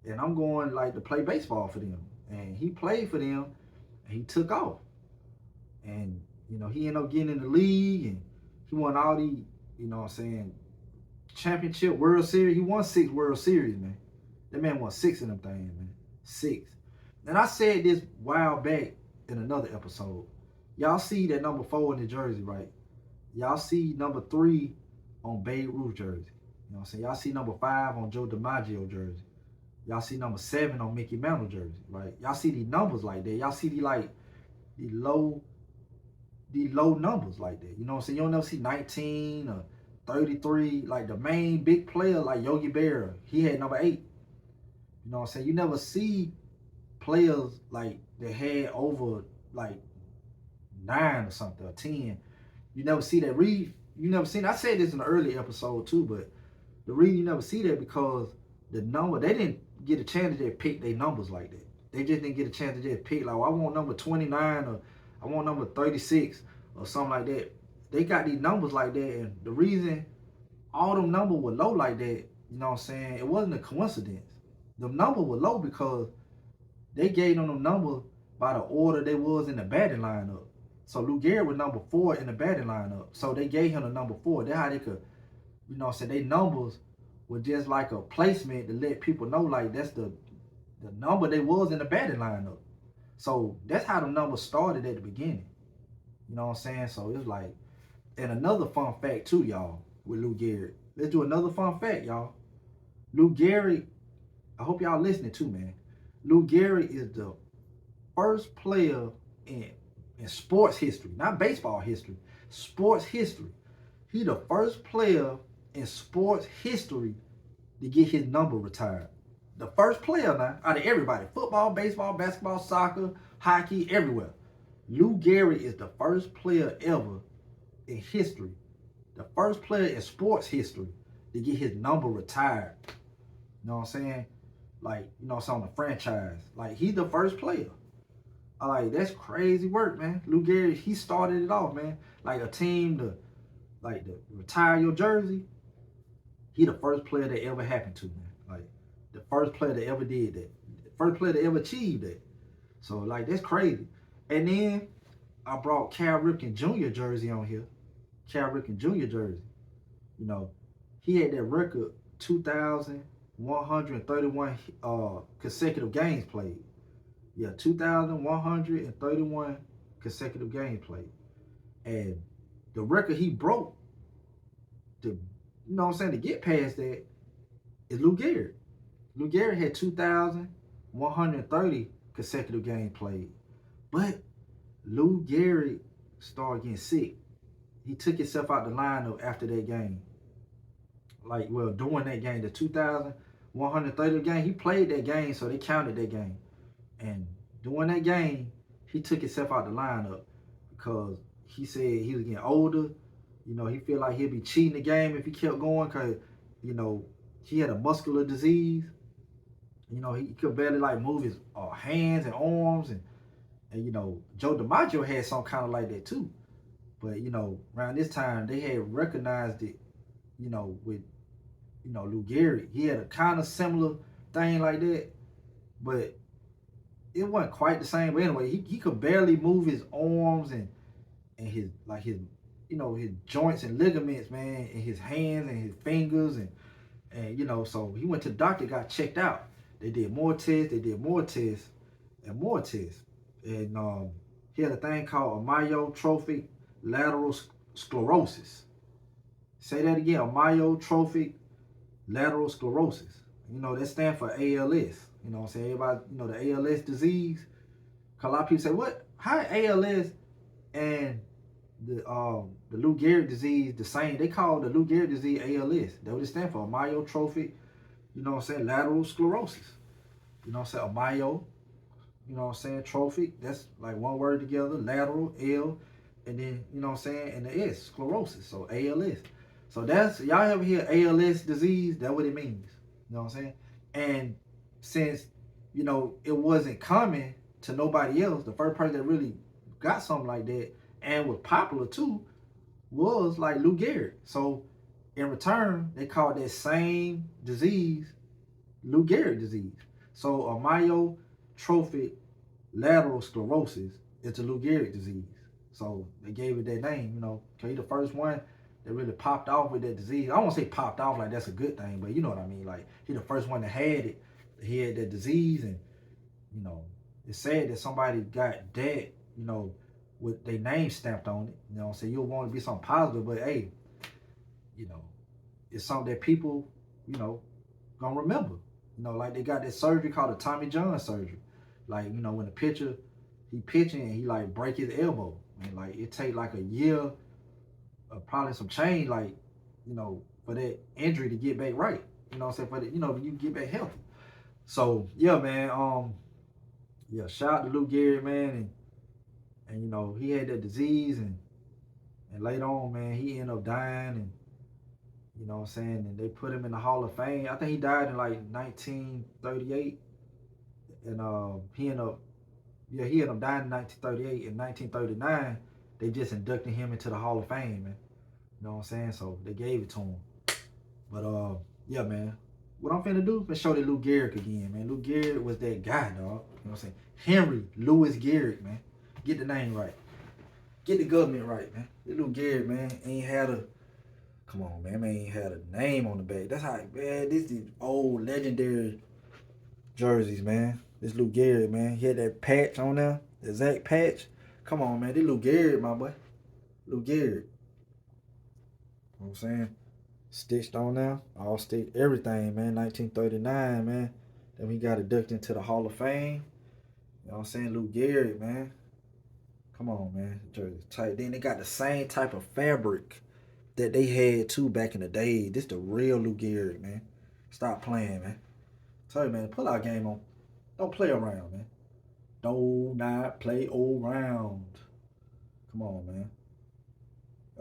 and I'm going like to play baseball for them. And he played for them, and he took off. And he ended up getting in the league, and he won all these, what I'm saying, championship, World Series. He won 6 World Series, man. That man won 6 of them things, man. 6. And I said this a while back in another episode. Y'all see that number 4 in the jersey, right? Y'all see number 3 on Babe Ruth jersey. You know what I'm saying? Y'all see number 5 on Joe DiMaggio jersey. Y'all see number 7 on Mickey Mantle jersey, right? Y'all see these numbers like that. Y'all see the low numbers like that. You know what I'm saying? You don't never see 19 or 33. Like the main big player like Yogi Berra, he had number 8. You know what I'm saying? You never see players like that had over like 9 or something or 10. You never see that. You never seen. I said this in an early episode too, but the reason you never see that because the number, they didn't get a chance to just pick their numbers like that. They just didn't get a chance to just pick like, well, I want number 29 or I want number 36 or something like that. They got these numbers like that, and the reason all them numbers were low like that, you know what I'm saying, it wasn't a coincidence. The number were low because they gave them numbers by the order they was in the batting lineup. So Lou Gehrig was number 4 in the batting lineup. So they gave him the number 4. That's how they could, you know what I'm saying, they numbers were just like a placement to let people know like that's the number they was in the batting lineup. So that's how the numbers started at the beginning. You know what I'm saying? So it's like, and another fun fact too, y'all, with Lou Gehrig. Let's do another fun fact, y'all. Lou Gehrig, I hope y'all listening too, man. Lou Gehrig is the first player in sports history, not baseball history, sports history. He the first player in sports history to get his number retired. The first player now, out of everybody, football, baseball, basketball, soccer, hockey, everywhere. Lou Gehrig is the first player ever in history, the first player in sports history to get his number retired. You know what I'm saying? Like, it's on the franchise. Like, he's the first player. Like, that's crazy work, man. Lou Gehrig, he started it off, man. Like, a team to retire your jersey, he the first player that ever happened to, man. Like, the first player that ever did that. The first player that ever achieved that. So, like, that's crazy. And then I brought Cal Ripken Jr. jersey on here. Cal Ripken Jr. jersey. He had that record, 2,131 consecutive games played. Yeah, 2,131 consecutive games played. And the record he broke, to get past that, is Lou Gehrig. Lou Gehrig had 2,130 consecutive games played. But Lou Gehrig started getting sick. He took himself out the lineup after that game. During that game, the 2,130 game, he played that game, so they counted that game. And during that game, he took himself out the lineup because he said he was getting older. He feel like he'd be cheating the game if he kept going because, he had a muscular disease. He could barely move his hands and arms. And Joe DiMaggio had some kind of like that too. But, around this time, they had recognized it, with, Lou Gehrig. He had a kind of similar thing like that. But it wasn't quite the same. But anyway, he could barely move his arms and his his joints and ligaments, man, and his hands and his fingers and so he went to the doctor, got checked out. They did more tests, and more tests. And he had a thing called amyotrophic lateral sclerosis. Say that again, amyotrophic lateral sclerosis. You know, that stand for ALS. You know what I'm saying? Everybody, you know, the ALS disease. Cause a lot of people say, what? How ALS and the Lou Gehrig disease the same? They call the Lou Gehrig disease ALS. That's what it stands for. Amyotrophic, you know what I'm saying, lateral sclerosis. You know what I'm saying? Amyo, you know what I'm saying, trophic. That's like one word together. Lateral, L, and then, you know what I'm saying, and the S, sclerosis. So ALS. So that's, y'all ever hear ALS disease? That's what it means. You know what I'm saying? And since, you know, it wasn't common to nobody else, the first person that really got something like that and was popular too was like Lou Gehrig. So in return, they called that same disease Lou Gehrig disease. So amyotrophic lateral sclerosis is a Lou Gehrig disease. So they gave it that name, you know. Okay, the first one that really popped off with that disease. I won't say popped off like that's a good thing, but you know what I mean. Like he the first one that had it. He had that disease, and you know, it's sad that somebody got that, you know, with their name stamped on it. You know what I'm saying? You'll want to be something positive, but hey, you know, it's something that people, you know, gonna remember. You know, like they got that surgery called a Tommy John surgery. Like, you know, when the pitcher, he pitching and he like break his elbow. And like it take like a year, probably some change, like, you know, for that injury to get back right. You know what I'm saying? For the, you know, you get back healthy. So yeah, man. Yeah, shout out to Lou Gehrig, man, and you know, he had that disease, and later on, man, he ended up dying, and you know what I'm saying, and they put him in the Hall of Fame. I think he died in like 1938, and he ended up dying in 1938. In 1939, they just inducted him into the Hall of Fame, man. You know what I'm saying? So they gave it to him. But yeah, man. What I'm finna do? Let's show that Lou Gehrig again, man. Lou Gehrig was that guy, dog. You know what I'm saying? Henry Louis Gehrig, man. Get the name right. Get the government right, man. That Lou Gehrig, man, ain't had a, come on, man, ain't had a name on the back. That's how, man, this is old legendary jerseys, man. This Lou Gehrig, man. He had that patch on there, the exact patch. Come on, man. This Lou Gehrig, my boy. Lou Gehrig. You know what I'm saying? Stitched on there. All stitched, everything, man. 1939, man. Then we got inducted into the Hall of Fame. You know what I'm saying? Lou Gehrig, man. Come on, man. Jersey tight. Then they got the same type of fabric that they had too back in the day. This the real Lou Gehrig, man. Stop playing, man. Tell you, man, pull out game on. Don't play around, man. Do not play around. Come on, man.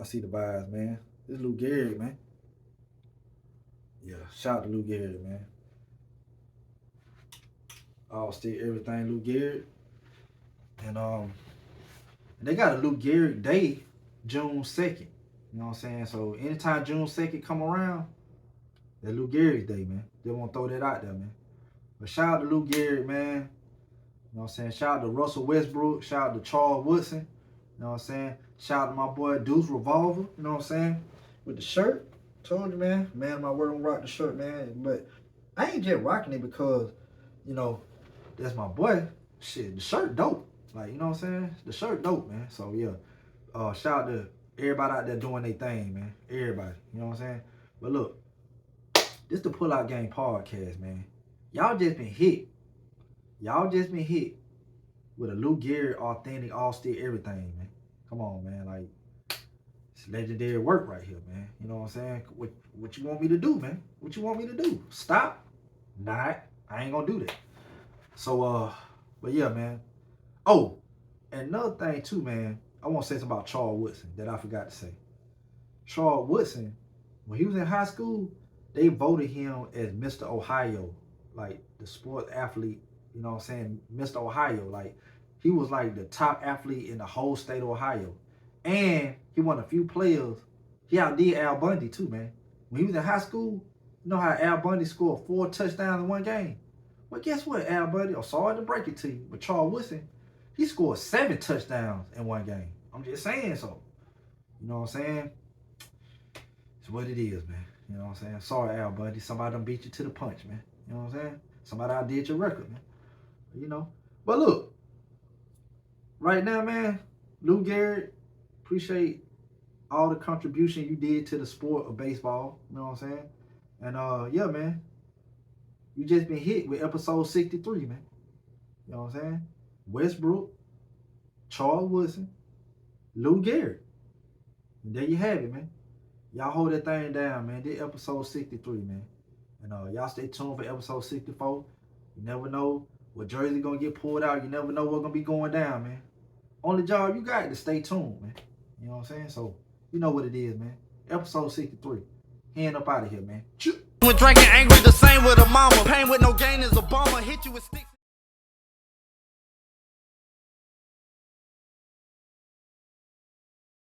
I see the vibes, man. This is Lou Gehrig, man. Yeah, shout out to Lou Gehrig, man. All still everything Lou Gehrig. And they got a Lou Gehrig Day, June 2nd. You know what I'm saying? So anytime June 2nd come around, that Lou Gehrig's Day, man. They want to throw that out there, man. But shout out to Lou Gehrig, man. You know what I'm saying? Shout out to Russell Westbrook. Shout out to Charles Woodson. You know what I'm saying? Shout out to my boy Deuce Revolver. You know what I'm saying? With the shirt. Told you, man. Man, my word, don't rock the shirt, man. But I ain't just rocking it because, you know, that's my boy. Shit, the shirt dope. Like, you know what I'm saying? The shirt dope, man. So, yeah. Shout out to everybody out there doing their thing, man. Everybody. You know what I'm saying? But look, this the Pull Out Game podcast, man. Y'all just been hit. Y'all just been hit with a Lou Gehrig authentic, all-stick everything, man. Come on, man. Like, it's legendary work right here, man. You know what I'm saying? What you want me to do, man? What you want me to do? Stop? Not. I ain't gonna do that. So, but yeah, man. Oh, and another thing too, man. I want to say something about Charles Woodson that I forgot to say. Charles Woodson, when he was in high school, they voted him as Mr. Ohio, like the sport athlete, you know what I'm saying? Mr. Ohio, like he was like the top athlete in the whole state of Ohio. And he won a few players. He outdid Al Bundy too, man. When he was in high school, you know how Al Bundy scored 4 touchdowns in one game? Well, guess what, Al Bundy? I'm sorry to break it to you, but Charles Woodson, he scored 7 touchdowns in one game. I'm just saying so. You know what I'm saying? It's what it is, man. You know what I'm saying? Sorry, Al Bundy. Somebody done beat you to the punch, man. You know what I'm saying? Somebody outdid your record, man. You know? But look, right now, man, Lou Gehrig, appreciate all the contribution you did to the sport of baseball. You know what I'm saying? And yeah, man. You just been hit with episode 63, man. You know what I'm saying? Westbrook, Charles Woodson, Lou Gehrig. And there you have it, man. Y'all hold that thing down, man. This episode 63, man. And y'all stay tuned for episode 64. You never know what jersey gonna get pulled out. You never know what's gonna be going down, man. Only job you got is to stay tuned, man. You know what I'm saying? So, you know what it is, man. Episode 63. Hand up out of here, man. When drinking angry, the same with a mama. Pain with no gain is a bomber. Hit you with sticks.